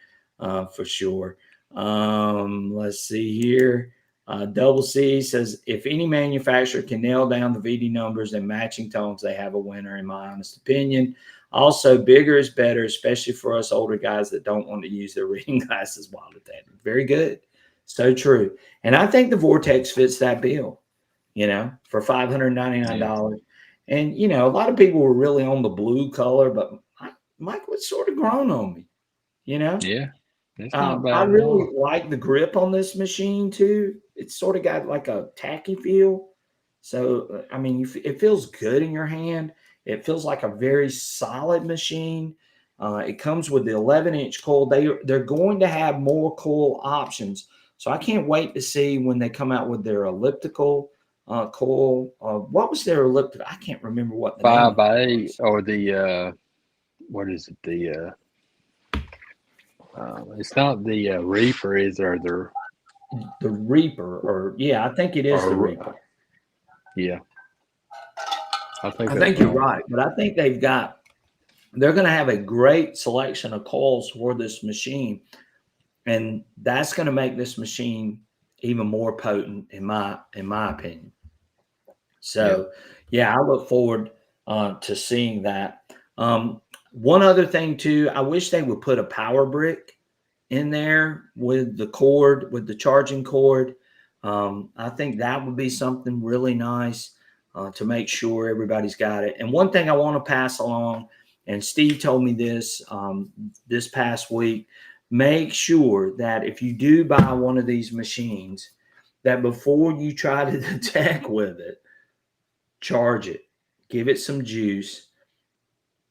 for sure. Let's see here. Double C says, if any manufacturer can nail down the VD numbers and matching tones, they have a winner, in my honest opinion. Also, bigger is better, especially for us older guys that don't want to use their reading glasses while detecting. Very good. So true. And I think the Vortex fits that bill, you know, for $599. Yeah. And, you know, a lot of people were really on the blue color, but Mike was sort of grown on me, you know? Yeah. It's not bad. I really like the grip on this machine too. It's sort of got like a tacky feel. So, I mean, it feels good in your hand. It feels like a very solid machine. It comes with the 11-inch coil. They're going to have more coil options. So I can't wait to see when they come out with their elliptical coil. What was their elliptic? I can't remember what the name 5 of by it 8 was. or the what is it? It's not the Reaper, is there? The Reaper, or yeah, I think it is the Reaper. Yeah, I think I that's think you're right. right, but I think they're going to have a great selection of coils for this machine, and that's going to make this machine even more potent in my opinion. So, yeah, I look forward to seeing that. One other thing too, I wish they would put a power brick in there with the cord, with the charging cord. I think that would be something really nice to make sure everybody's got it. And one thing I want to pass along, and Steve told me this this past week, make sure that if you do buy one of these machines, that before you try to detect with it, charge it, give it some juice,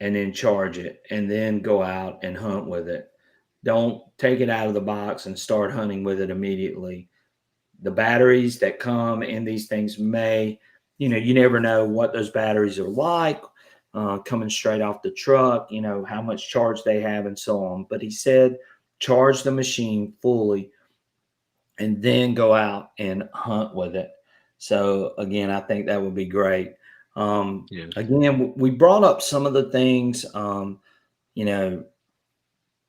and then charge it, and then go out and hunt with it. Don't take it out of the box and start hunting with it immediately. The batteries that come in these things may, you never know what those batteries are like coming straight off the truck, how much charge they have and so on. But he said, charge the machine fully and then go out and hunt with it. So again, I think that would be great. Yes. Again, we brought up some of the things, you know,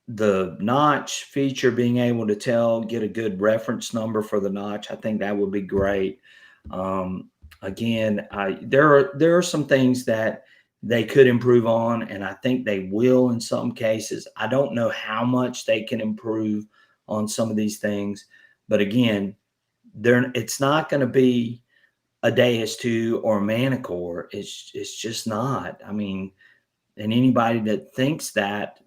the notch feature, being able to get a good reference number for the notch. I think that would be great. Again, there are some things that they could improve on, and I think they will in some cases. I don't know how much they can improve on some of these things, but again, it's not going to be a Deus-2 or a Manicore. It's just not. I mean, and anybody that thinks that,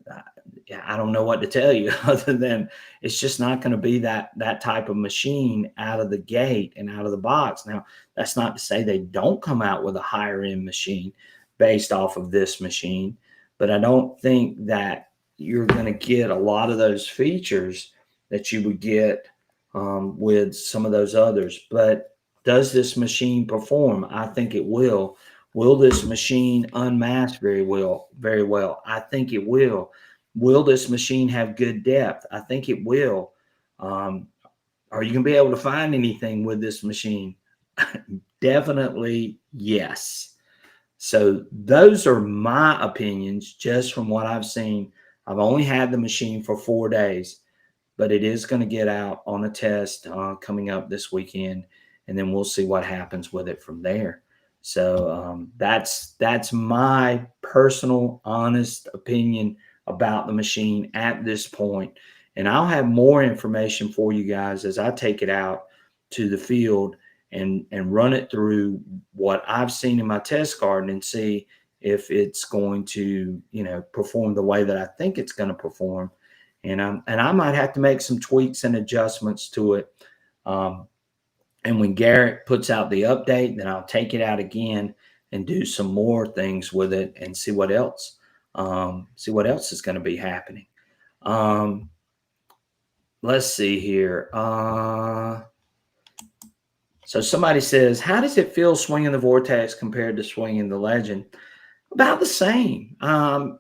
I don't know what to tell you other than it's just not going to be that type of machine out of the gate and out of the box. Now, that's not to say they don't come out with a higher end machine based off of this machine, but I don't think that you're going to get a lot of those features that you would get with some of those others. But does this machine perform? I think it will. Will this machine unmask very well? Very well. I think it will. Will this machine have good depth? I think it will. Are you going to be able to find anything with this machine? Definitely yes. So those are my opinions just from what I've seen. I've only had the machine for 4 days, but it is going to get out on a test coming up this weekend, and then we'll see what happens with it from there. So that's my personal, honest opinion about the machine at this point. And I'll have more information for you guys as I take it out to the field and run it through what I've seen in my test garden and see if it's going to, perform the way that I think it's going to perform. And I might have to make some tweaks and adjustments to it. And when Garrett puts out the update, then I'll take it out again and do some more things with it and see what else is going to be happening. Let's see here. So somebody says, how does it feel swinging the Vortex compared to swinging the Legend? About the same. I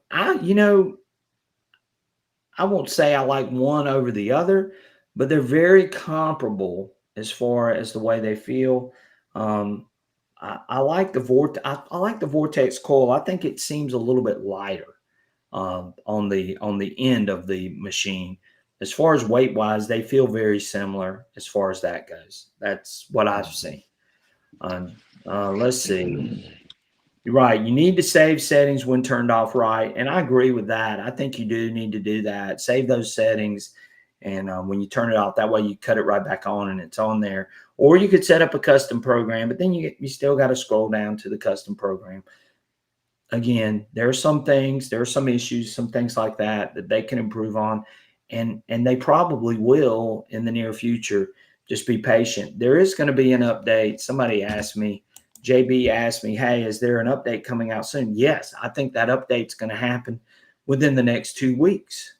won't say I like one over the other, but they're very comparable as far as the way they feel. I like the I like the Vortex coil. I think it seems a little bit lighter on the end of the machine. As far as weight wise, they feel very similar as far as that goes. That's what I've seen. Let's see. You're right. You need to save settings when turned off right. And I agree with that. I think you do need to do that. Save those settings. And when you turn it off, that way you cut it right back on and it's on there. Or you could set up a custom program, but then you still got to scroll down to the custom program. Again, there are some issues, some things like that they can improve on. And they probably will in the near future. Just be patient. There is going to be an update. Somebody asked me, JB asked me, hey, is there an update coming out soon? Yes, I think that update's going to happen within the next 2 weeks,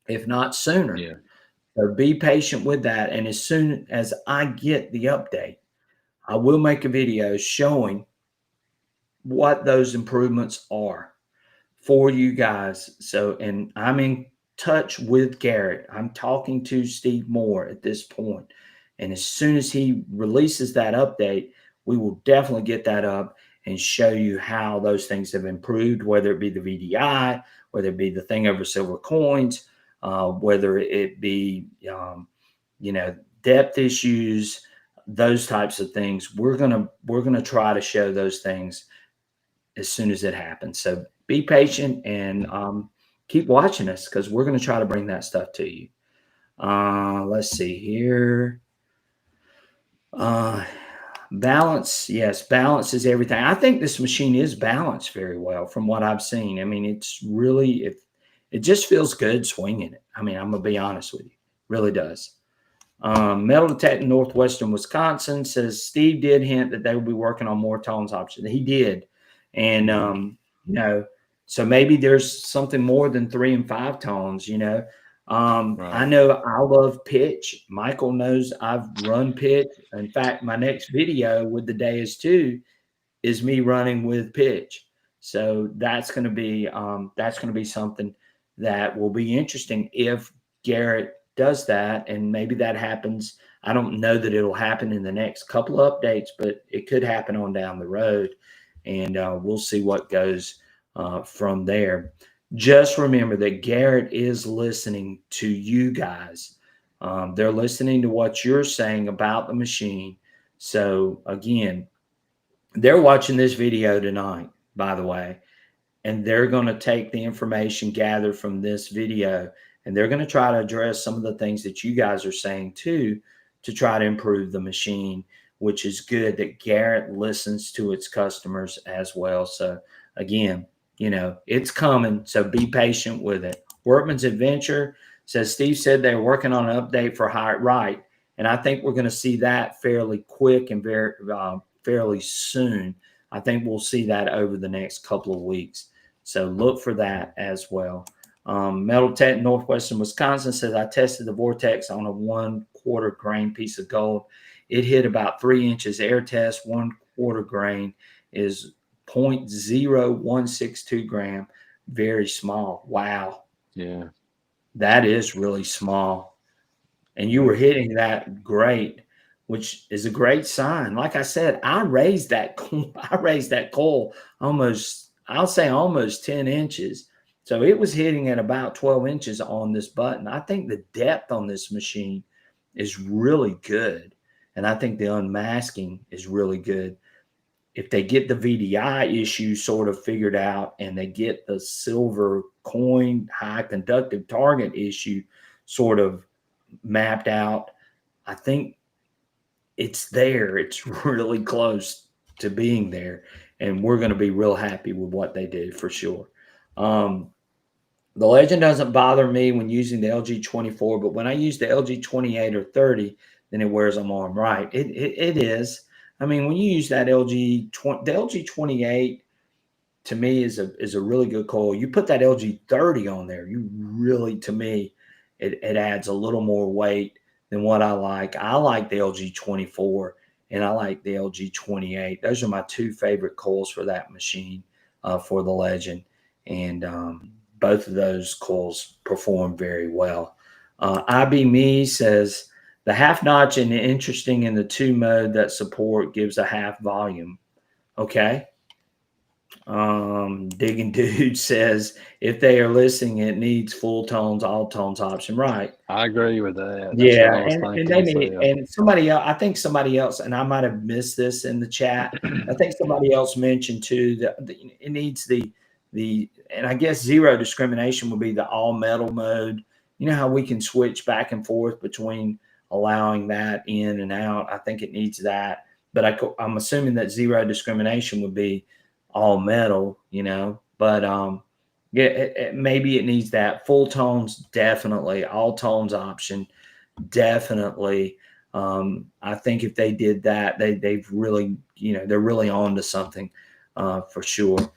if not sooner. Yeah. So be patient with that. And as soon as I get the update, I will make a video showing what those improvements are for you guys. So, and I'm in touch with Garrett. I'm talking to Steve Moore at this point. And as soon as he releases that update, we will definitely get that up and show you how those things have improved, whether it be the VDI, whether it be the thing over silver coins, whether it be, depth issues, those types of things. We're gonna try to show those things as soon as it happens. So be patient and keep watching us because we're going to try to bring that stuff to you. Let's see here. Balance. Yes, balance is everything. I think this machine is balanced very well from what I've seen. I mean, it's really, it just feels good swinging it. I mean, I'm going to be honest with you. Really does. Metal Detector Northwestern Wisconsin says Steve did hint that they will be working on more tones options. He did. And, so maybe there's something more than 3 and 5 tones, Right. I know I love pitch. Michael knows I've run pitch. In fact, my next video with the Day is 2 is me running with pitch. So that's going to be something that will be interesting if Garrett does that, and maybe that happens. I don't know that it'll happen in the next couple of updates, but it could happen on down the road, and we'll see what goes from there. Just remember that Garrett is listening to you guys. They're listening to what you're saying about the machine. So again, they're watching this video tonight, by the way, and they're going to take the information gathered from this video and they're going to try to address some of the things that you guys are saying too, to try to improve the machine, which is good that Garrett listens to its customers as well. So again, it's coming. So be patient with it. Workman's Adventure says, Steve said they're working on an update for High Right. And I think we're going to see that fairly quick and fairly soon. I think we'll see that over the next couple of weeks. So look for that as well. Metal Tech Northwestern Wisconsin says, I tested the Vortex on a 1/4 grain piece of gold. It hit about 3 inches. Air test 1/4 grain is 0.0162 gram. Very small. Wow. Yeah. That is really small. And you were hitting that great, which is a great sign. Like I said, I raised that coil almost 10 inches. So it was hitting at about 12 inches on this button. I think the depth on this machine is really good. And I think the unmasking is really good. If they get the VDI issue sort of figured out and they get the silver coin high conductive target issue sort of mapped out, I think it's there. It's really close to being there. And we're going to be real happy with what they do for sure. The Legend doesn't bother me when using the LG24, but when I use the LG28 or 30, then it wears them on right. It is. I mean, when you use that the LG28 to me is a really good coil. You put that LG30 on there, you really, to me, it adds a little more weight than what I like. I like the LG24 and I like the LG28. Those are my 2 favorite coils for that machine, for the Legend. And both of those coils perform very well. IB Me says, the half notch and interesting in the 2 mode that support gives a half volume. Okay. Digging Dude says, if they are listening, it needs full tones, all tones option. Right. I agree with that. That's and they need, and somebody else, I think somebody else, and I might have missed this in the chat. I think somebody else mentioned too that it needs the, and I guess zero discrimination would be the all metal mode. You know how we can switch back and forth between allowing that in and out. I think it needs that, but I'm assuming that zero discrimination would be all metal, but maybe it needs that. Full tones, definitely. All tones option, definitely. I think if they did that, they've really, they're really on to something for sure.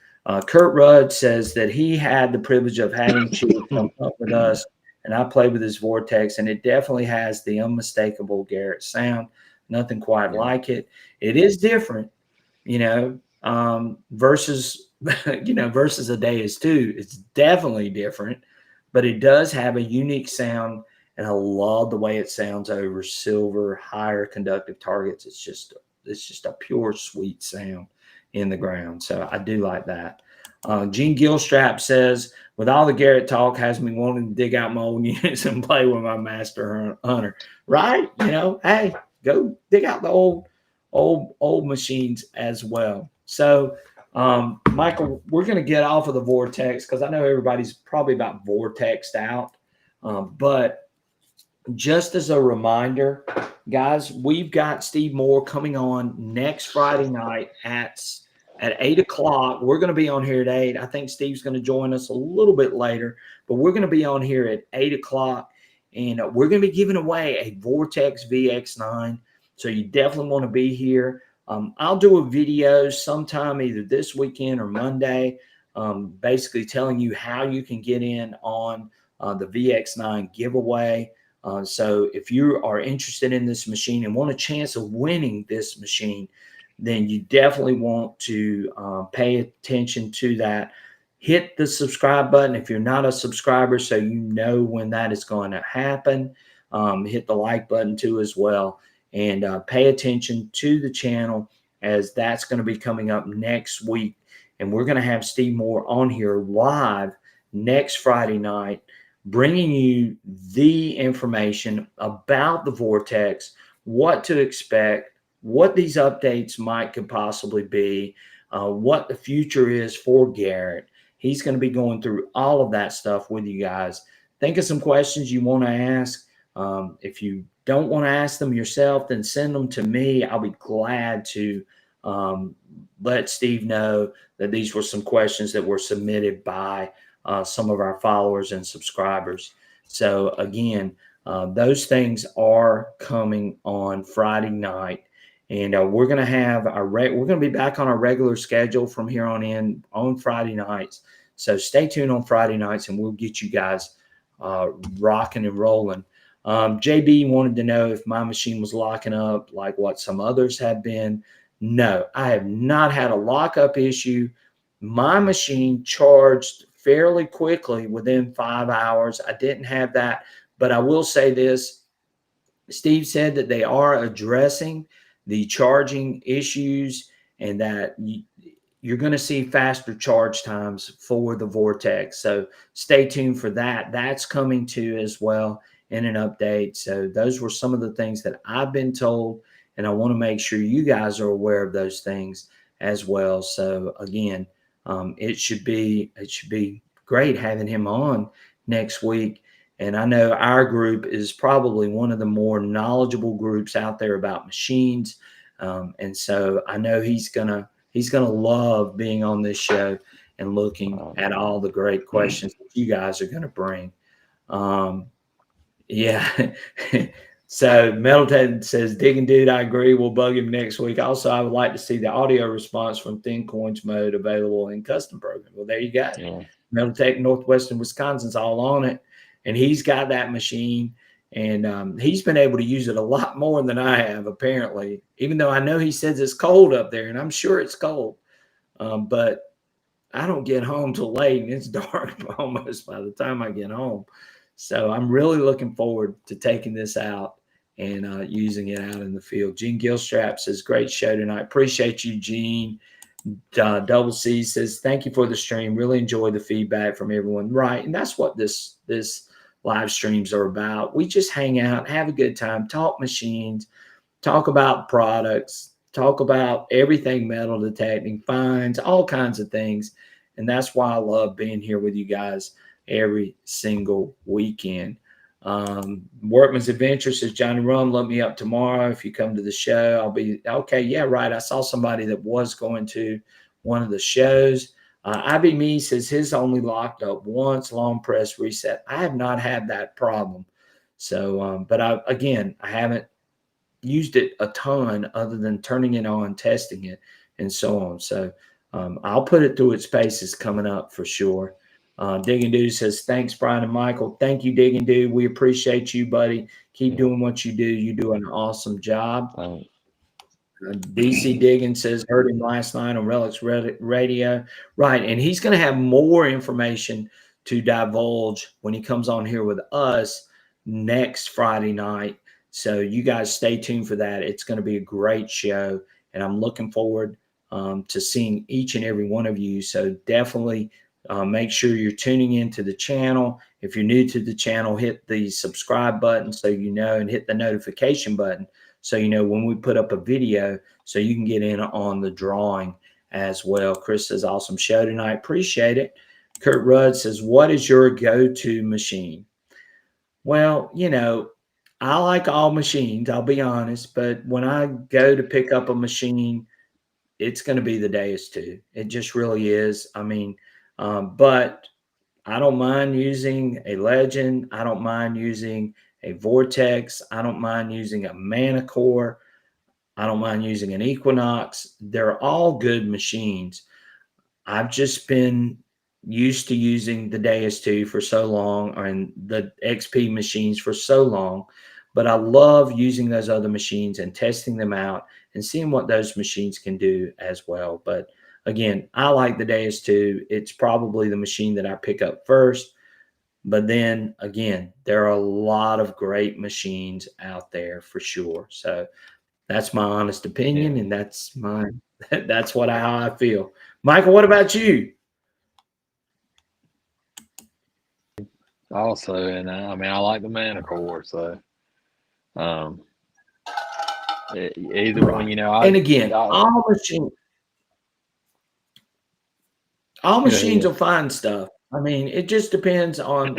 Kurt Rudd says that he had the privilege of having Chief come up with us, and I played with his Vortex, and it definitely has the unmistakable Garrett sound. Nothing quite like it. It is different, versus, versus a Deus 2. It's definitely different, but it does have a unique sound, and I love the way it sounds over silver, higher conductive targets. It's just a pure sweet sound in the ground. So I do like that. Gene Gilstrap says, with all the Garrett talk, has me wanting to dig out my old units and play with my master hunter. Right? Hey, go dig out the old machines as well. So, Michael, we're going to get off of the Vortex because I know everybody's probably about Vortexed out. But just as a reminder, guys, we've got Steve Moore coming on next Friday night at 8 o'clock. We're going to be on here at 8. I think Steve's going to join us a little bit later, but we're going to be on here at 8 o'clock, and we're going to be giving away a Vortex VX9. So you definitely want to be here. I'll do a video sometime either this weekend or Monday, basically telling you how you can get in on the VX9 giveaway. So if you are interested in this machine and want a chance of winning this machine, then you definitely want to pay attention to that. Hit the subscribe button if you're not a subscriber, so you know when that is going to happen. Hit the like button too as well, and pay attention to the channel, as that's going to be coming up next week. And we're going to have Steve Moore on here live next Friday night, bringing you the information about the Vortex, what to expect, what these updates could possibly be, what the future is for Garrett. He's going to be going through all of that stuff with you guys. Think of some questions you want to ask. If you don't want to ask them yourself, then send them to me. I'll be glad to let Steve know that these were some questions that were submitted by some of our followers and subscribers. So again, those things are coming on Friday night. And we're going to have we're going to be back on our regular schedule from here on in on Friday nights. So stay tuned on Friday nights, and we'll get you guys rocking and rolling. JB wanted to know if my machine was locking up like what some others have been. No, I have not had a lockup issue. My machine charged fairly quickly within 5 hours. I didn't have that, but I will say this. Steve said that they are addressing the charging issues, and that you're going to see faster charge times for the Vortex. So stay tuned for that. That's coming too as well in an update. So those were some of the things that I've been told, and I want to make sure you guys are aware of those things as well. So again, it should be great having him on next week. And I know our group is probably one of the more knowledgeable groups out there about machines. And so I know he's gonna love being on this show and looking at all the great questions that you guys are gonna bring. Yeah. So Metal says, Digging Dude, I agree. We'll bug him next week. Also, I would like to see the audio response from Thin Coins mode available in custom program. Well, there you go. Yeah. Metal Tech Northwestern Wisconsin's all on it. And he's got that machine, and he's been able to use it a lot more than I have, apparently, even though I know he says it's cold up there, and I'm sure it's cold. But I don't get home till late, and it's dark almost by the time I get home. So I'm really looking forward to taking this out and using it out in the field. Gene Gilstrap says, great show tonight. Appreciate you, Gene. Double C says, thank you for the stream. Really enjoy the feedback from everyone. Right. And that's what this live streams are about. We just hang out, have a good time, talk machines, talk about products, talk about everything metal detecting, finds, all kinds of things. And that's why I love being here with you guys every single weekend. Workman's Adventure says, Johnny Rum, look me up tomorrow. If you come to the show, I'll be okay. Yeah, right. I saw somebody that was going to one of the shows. IB Me says his only locked up once, long press reset. I have not had that problem. So, but I haven't used it a ton other than turning it on, testing it, and so on. So I'll put it through its paces coming up for sure. Dig and Do says, thanks, Brian and Michael. Thank you, Dig and Do. We appreciate you, buddy. Keep doing what you do. You do an awesome job. DC Diggins says, heard him last night on Relics Radio. Right. And he's going to have more information to divulge when he comes on here with us next Friday night. So you guys stay tuned for that. It's going to be a great show. And I'm looking forward to seeing each and every one of you. So definitely make sure you're tuning into the channel. If you're new to the channel, hit the subscribe button so you know, and hit the notification button so you know when we put up a video so you can get in on the drawing as well. Chris says, awesome show tonight. Appreciate it. Kurt Rudd says, what is your go-to machine? Well, you know, I like all machines, I'll be honest, but when I go to pick up a machine, it's going to be the Deus 2. It just really is. I mean, but I don't mind using a Legend. I don't mind using a Vortex. I don't mind using a Manicore. I don't mind using an Equinox. They're all good machines. I've just been used to using the Deus 2 for so long, and the XP machines for so long, but I love using those other machines and testing them out and seeing what those machines can do as well. But again, I like the Deus 2. It's probably the machine that I pick up first. But then again, there are a lot of great machines out there for sure. So that's my honest opinion, and that's how I feel. Michael, what about you? Also, and I mean, I like the Manicore, so either one, you know. And again, all machines will find stuff. I mean, it just depends on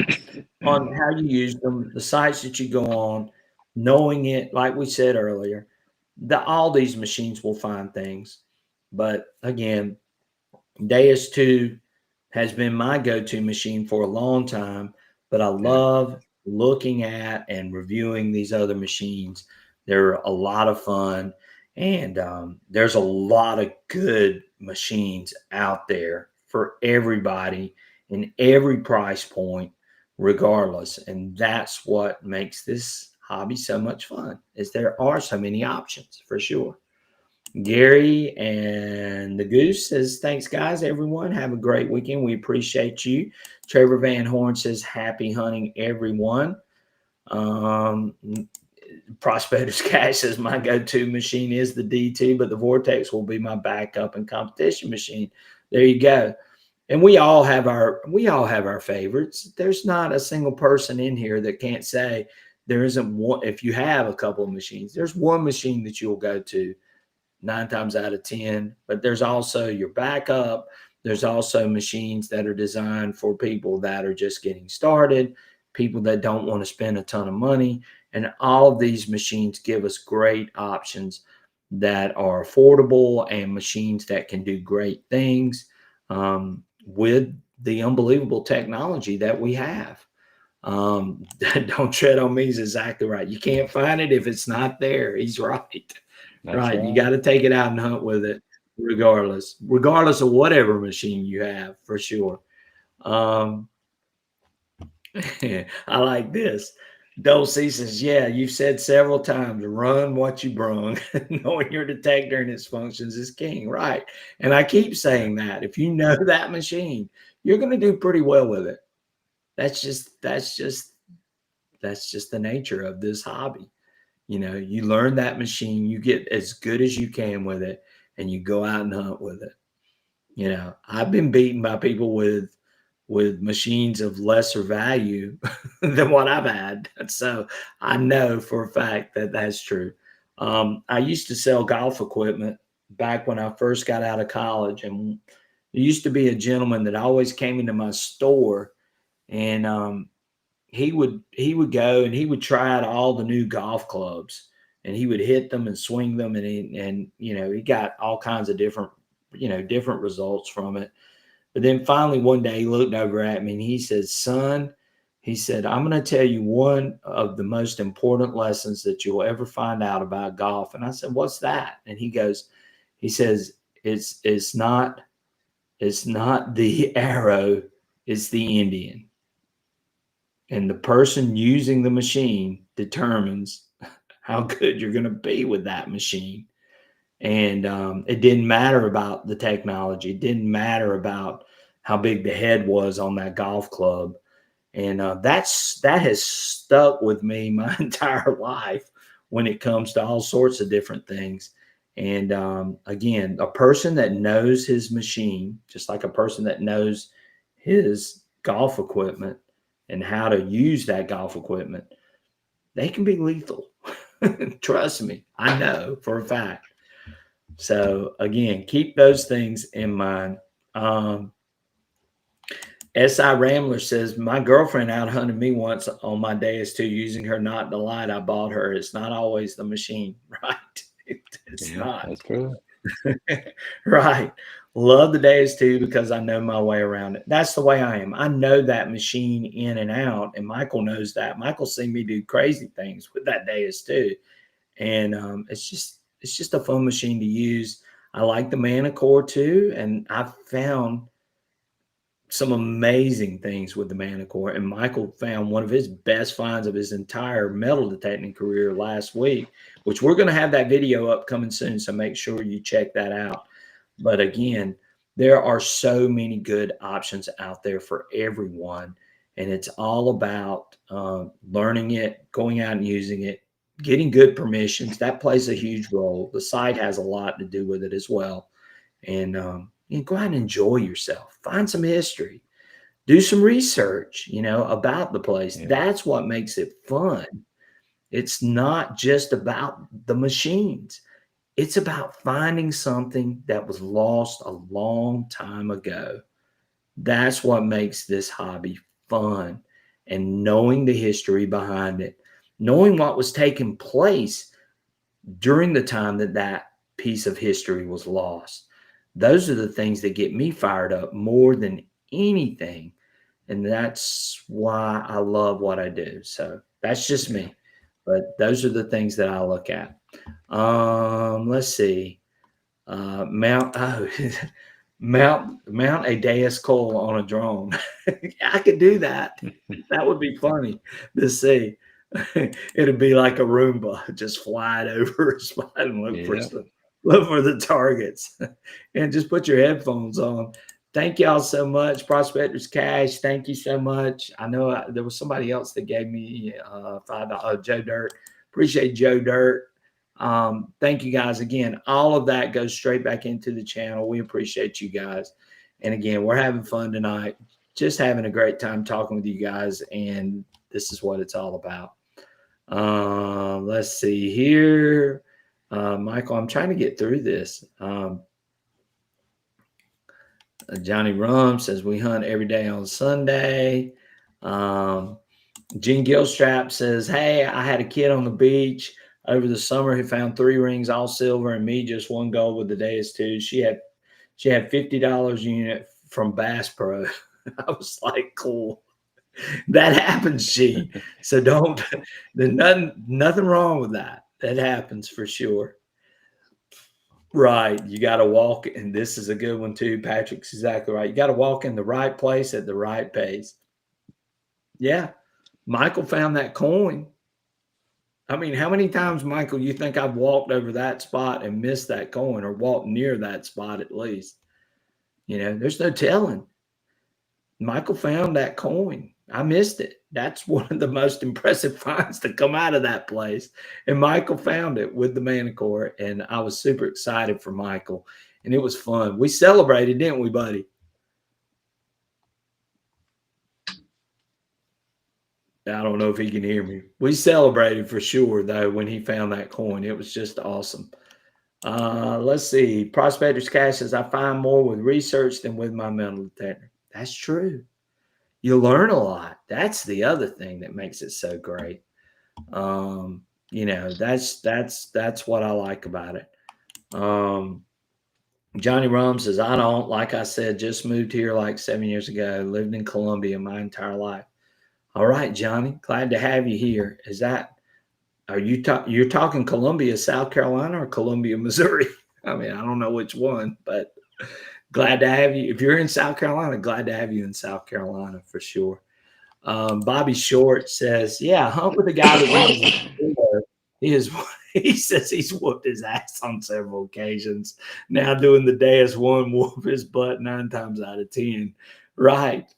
how you use them, the sites that you go on, knowing it. Like we said earlier, all these machines will find things. But again, Deus 2 has been my go-to machine for a long time, but I love looking at and reviewing these other machines. They're a lot of fun, and there's a lot of good machines out there for everybody in every price point, regardless. And that's what makes this hobby so much fun, is there are so many options for sure. Gary and the Goose says, thanks, guys. Everyone, have a great weekend. We appreciate you. Trevor Van Horn says, happy hunting, everyone. Prospector's Cash says, my go-to machine is the D2, but the Vortex will be my backup and competition machine. There you go. And we all have our favorites. There's not a single person in here that can't say there isn't one. If you have a couple of machines, there's one machine that you'll go to 9 times out of 10, but there's also your backup. There's also machines that are designed for people that are just getting started, people that don't want to spend a ton of money. And all of these machines give us great options that are affordable and machines that can do great things with the unbelievable technology that we have. Don't tread on me is exactly right. You can't find it if it's not there. He's right. Right. You got to take it out and hunt with it regardless of whatever machine you have, for sure. I like this. Dulcie says, yeah, you've said several times, run what you brung. Knowing your detector and its functions is king. Right. And I keep saying that. If you know that machine, you're going to do pretty well with it. That's just the nature of this hobby. You know, you learn that machine, you get as good as you can with it, and you go out and hunt with it. You know, I've been beaten by people with machines of lesser value than what I've had. So I know for a fact that that's true. I used to sell golf equipment back when I first got out of college, and there used to be a gentleman that always came into my store, and he would go and he would try out all the new golf clubs, and he would hit them and swing them, and he got all kinds of different results from it. But then finally one day he looked over at me and he said, son, he said, I'm going to tell you one of the most important lessons that you'll ever find out about golf. And I said, what's that? And he says, it's not the arrow, It's the Indian. And the person using the machine determines how good you're going to be with that machine. And it didn't matter about the technology. It didn't matter about how big the head was on that golf club. And that has stuck with me my entire life when it comes to all sorts of different things. And again, a person that knows his machine, just like a person that knows his golf equipment and how to use that golf equipment, they can be lethal. Trust me, I know for a fact. So again, keep those things in mind. SI Rambler says, my girlfriend out hunted me once on my days too, using her not the light I bought her. It's not always the machine, right? It's not. That's true. Right. Love the days too because I know my way around it. That's the way I am. I know that machine in and out, and Michael knows that. Michael's seen me do crazy things with that days too, and it's just a fun machine to use. I like the Manicore too, and I've found some amazing things with the Manicore. And Michael found one of his best finds of his entire metal detecting career last week, which we're going to have that video up coming soon. So make sure you check that out. But again, there are so many good options out there for everyone. And it's all about learning it, going out and using it, getting good permissions. That plays a huge role. The site has a lot to do with it as well. And go out and enjoy yourself. Find some history. Do some research, about the place. Yeah. That's what makes it fun. It's not just about the machines. It's about finding something that was lost a long time ago. That's what makes this hobby fun. And knowing the history behind it, knowing what was taking place during the time that piece of history was lost. Those are the things that get me fired up more than anything. And that's why I love what I do. So that's just me. But those are the things that I look at. Let's see. Mount a Deus Coil on a drone. I could do that. That would be funny to see. It'd be like a Roomba, just flying over a spot and look for the targets, and just put your headphones on. Thank y'all so much, Prospectors Cash. Thank you so much. I know there was somebody else that gave me $5. Joe Dirt. Appreciate Joe Dirt. Thank you guys again. All of that goes straight back into the channel. We appreciate you guys. And again, we're having fun tonight. Just having a great time talking with you guys. And this is what it's all about. Let's see here. Michael, I'm trying to get through this. Johnny Rum says we hunt every day on Sunday. Gene Gilstrap says, hey, I had a kid on the beach over the summer who found 3 rings, all silver, and me just 1 gold with the days too. She had $50 unit from Bass Pro. I was like, cool. That happens, Gene. So there's nothing wrong with that. That happens for sure. Right. You got to walk, and this is a good one too. Patrick's exactly right. You got to walk in the right place at the right pace. Yeah. Michael found that coin. I mean, how many times, Michael, you think I've walked over that spot and missed that coin, or walked near that spot at least? There's no telling. Michael found that coin. I missed it. That's one of the most impressive finds to come out of that place. And Michael found it with the Manicore, and I was super excited for Michael. And it was fun. We celebrated, didn't we, buddy? I don't know if he can hear me. We celebrated for sure, though, when he found that coin. It was just awesome. Let's see. Prospectors Cash says, I find more with research than with my metal detector. That's true. You learn a lot. That's the other thing that makes it so great. That's what I like about it. Johnny Rum says, I don't, like I said, just moved here like 7 years ago, lived in Columbia my entire life. All right, Johnny, glad to have you here. You're talking Columbia, South Carolina, or Columbia, Missouri? I mean, I don't know which one, but Glad to have you. If you're in South Carolina, glad to have you in South Carolina for sure. Bobby Short says, "Yeah, hunt with a guy that uses a killer. He is." He says he's whooped his ass on several occasions. Now doing the Deus one, whoop his butt 9 times out of 10. Right.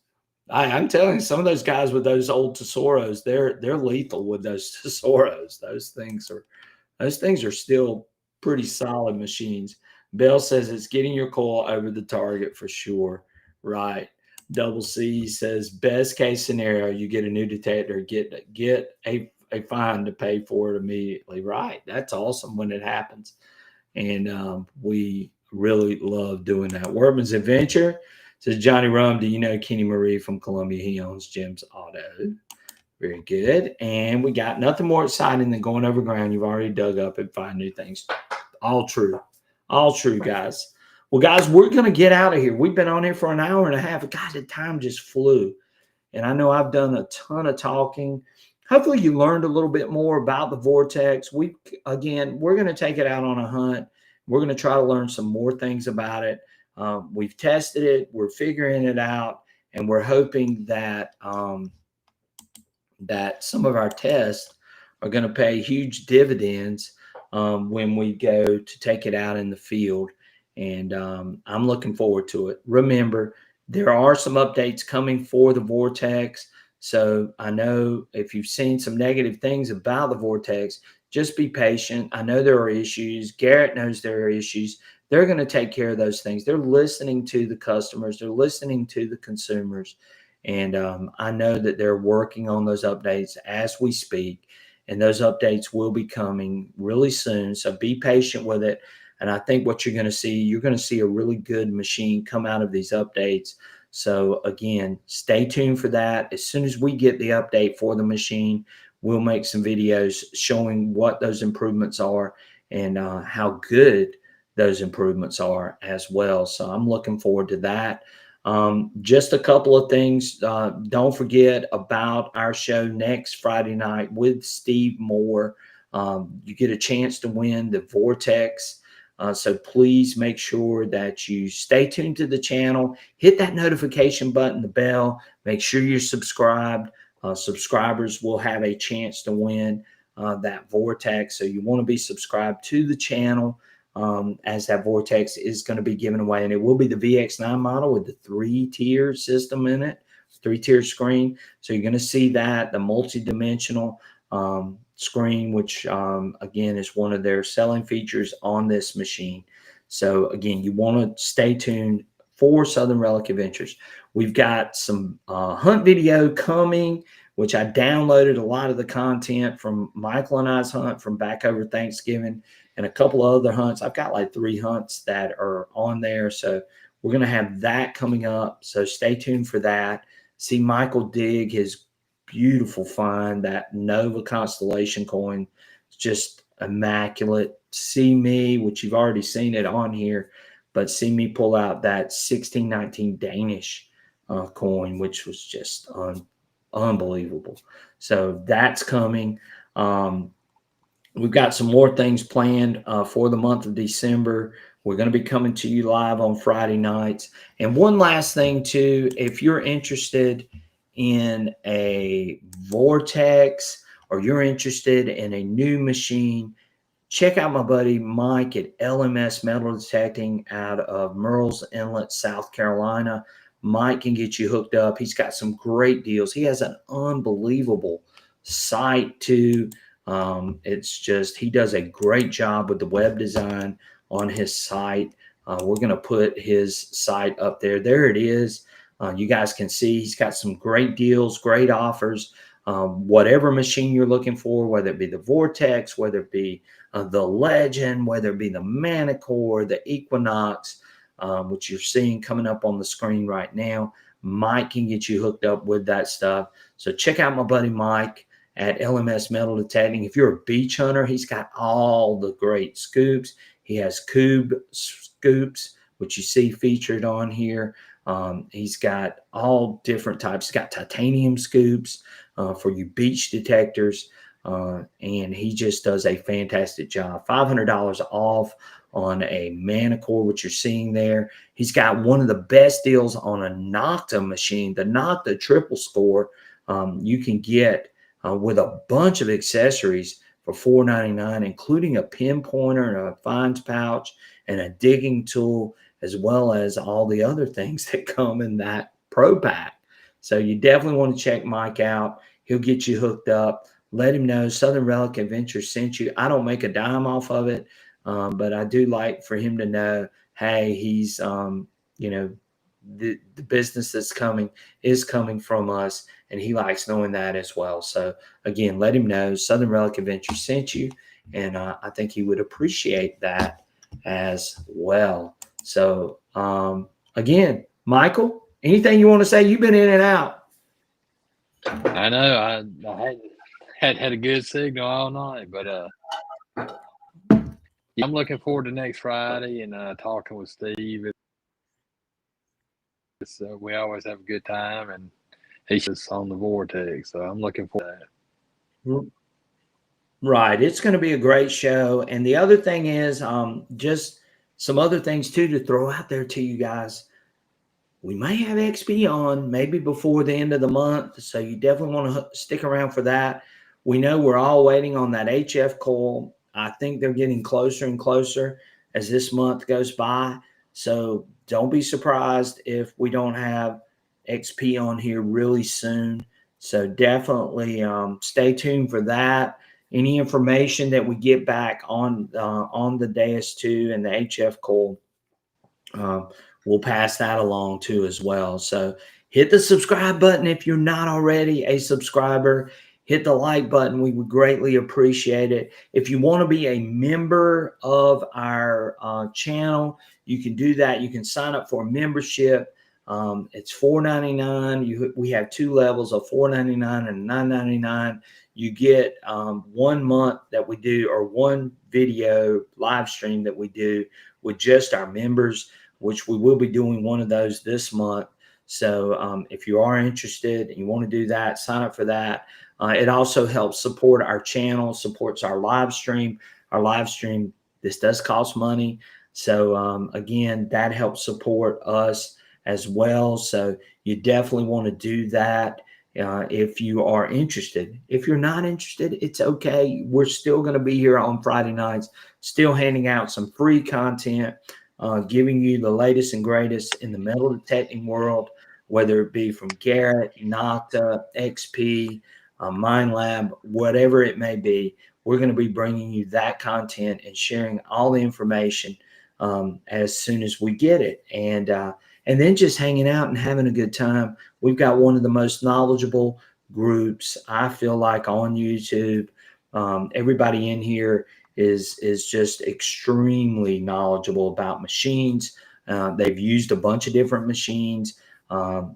I'm telling you, some of those guys with those old Tesoros, they're lethal with those Tesoros. Those things are still pretty solid machines. Bell says it's getting your coil over the target for sure. Right. Double C says best case scenario, you get a new detector, get a fine to pay for it immediately. Right. That's awesome when it happens. And we really love doing that. Workman's Adventure says Johnny Rum, do you know Kenny Marie from Columbia? He owns Jim's Auto. Very good. And we got nothing more exciting than going over ground you've already dug up and find new things. All true. All true, guys. Well, guys, we're going to get out of here. We've been on here for an hour and a half. God, the time just flew. And I know I've done a ton of talking. Hopefully you learned a little bit more about the Vortex. We're going to take it out on a hunt. We're going to try to learn some more things about it. We've tested it. We're figuring it out. And we're hoping that that some of our tests are going to pay huge dividends when we go to take it out in the field. And I'm looking forward to it. Remember, there are some updates coming for the Vortex. So I know if you've seen some negative things about the Vortex, just be patient. I know there are issues. Garrett knows there are issues. They're going to take care of those things. They're listening to the customers. They're listening to the consumers. And I know that they're working on those updates as we speak. And those updates will be coming really soon. So be patient with it. And I think what you're going to see a really good machine come out of these updates. So again, stay tuned for that. As soon as we get the update for the machine, we'll make some videos showing what those improvements are and how good those improvements are as well. So I'm looking forward to that. Just a couple of things. Don't forget about our show next Friday night with Steve Moore. You get a chance to win the Vortex. So please make sure that you stay tuned to the channel, hit that notification button, the bell, make sure you're subscribed. Subscribers will have a chance to win that Vortex. So you want to be subscribed to the channel as that Vortex is going to be given away. And it will be the VX9 model with the 3-tier system in it, 3-tier screen. So you're going to see that, the multi-dimensional screen, which again is one of their selling features on this machine. So again, you want to stay tuned for Southern Relic Adventures. We've got some hunt video coming, which I downloaded a lot of the content from Michael and I's hunt from back over Thanksgiving and a couple of other hunts. I've got like 3 hunts that are on there. So we're going to have that coming up. So stay tuned for that. See Michael dig his beautiful find, that Nova Constellation coin. It's just immaculate. See me, which you've already seen it on here, but see me pull out that 1619 Danish coin, which was just unbelievable. So that's coming. We've got some more things planned for the month of December. We're going to be coming to you live on Friday nights. And one last thing too, if you're interested in a Vortex or you're interested in a new machine, check out my buddy Mike at LMS Metal Detecting out of Murrells Inlet, South Carolina. Mike can get you hooked up. He's got some great deals. He has an unbelievable site too. It's just, he does a great job with the web design on his site. We're going to put his site up there. There it is. You guys can see he's got some great deals, great offers. Whatever machine you're looking for, whether it be the Vortex, whether it be the Legend, whether it be the Manicore, the Equinox, which you're seeing coming up on the screen right now, Mike can get you hooked up with that stuff. So check out my buddy Mike at LMS Metal Detecting. If you're a beach hunter, he's got all the great scoops. He has Cube scoops, which you see featured on here. He's got all different types. He's got titanium scoops for you beach detectors. And he just does a fantastic job. $500 off on a Manicore, which you're seeing there. He's got one of the best deals on a Nocta machine, the Nocta triple score. You can get with a bunch of accessories for $4.99, including a pinpointer and a fines pouch and a digging tool, as well as all the other things that come in that Pro Pack. So you definitely want to check Mike out. He'll get you hooked up. Let him know Southern Relic Adventure sent you. I don't make a dime off of it, but I do like for him to know, hey, he's, the business that's coming is coming from us, and he likes knowing that as well. So again, let him know Southern Relic Adventure sent you, and I think he would appreciate that as well. So again, Michael, anything you want to say? You've been in and out. I know. I had a good signal all night, but I'm looking forward to next Friday and talking with Steve. We always have a good time, and he's just on the Vortex, so I'm looking forward to that. Right. It's going to be a great show. And the other thing is just some other things, too, to throw out there to you guys. We may have XP on maybe before the end of the month, so you definitely want to stick around for that. We know we're all waiting on that HF coil. I think they're getting closer and closer as this month goes by. So don't be surprised if we don't have XP on here really soon. So definitely stay tuned for that. Any information that we get back on the DS2 and the HF coil, we'll pass that along too as well. So hit the subscribe button if you're not already a subscriber. Hit the like button. We would greatly appreciate it. If you want to be a member of our channel, you can do that. You can sign up for a membership. It's $4.99. We have two levels of $4.99 and $9.99. You get 1 month that we do, or one video live stream that we do with just our members, which we will be doing one of those this month. So if you are interested and you want to do that, sign up for that. It also helps support our channel, supports our live stream. Our live stream, this does cost money. So again, that helps support us as well. So you definitely want to do that if you are interested. If you're not interested, it's okay. We're still going to be here on Friday nights, still handing out some free content, giving you the latest and greatest in the metal detecting world, whether it be from Garrett, Nocta, XP, Mind Lab, whatever it may be. We're going to be bringing you that content and sharing all the information as soon as we get it. And then just hanging out and having a good time. We've got one of the most knowledgeable groups, I feel like, on YouTube. Everybody in here is just extremely knowledgeable about machines. They've used a bunch of different machines.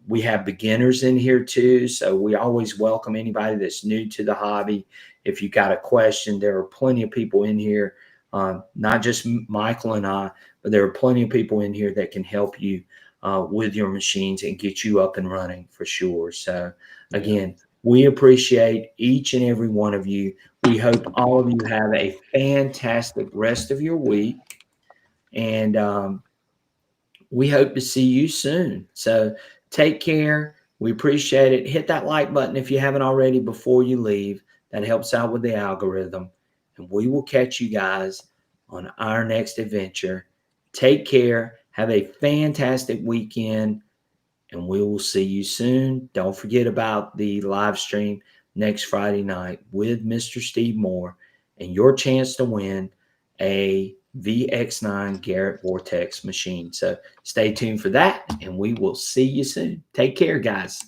We have beginners in here too, so we always welcome anybody that's new to the hobby. If you got a question, there are plenty of people in here, not just Michael and I, but there are plenty of people in here that can help you with your machines and get you up and running for sure. So again, we appreciate each and every one of you. We hope all of you have a fantastic rest of your week, and we hope to see you soon. So take care. We appreciate it. Hit that like button if you haven't already before you leave. That helps out with the algorithm. And we will catch you guys on our next adventure. Take care. Have a fantastic weekend, and we will see you soon. Don't forget about the live stream next Friday night with Mr. Steve Moore and your chance to win a VX9 Garrett Vortex machine. So stay tuned for that, and we will see you soon. Take care, guys.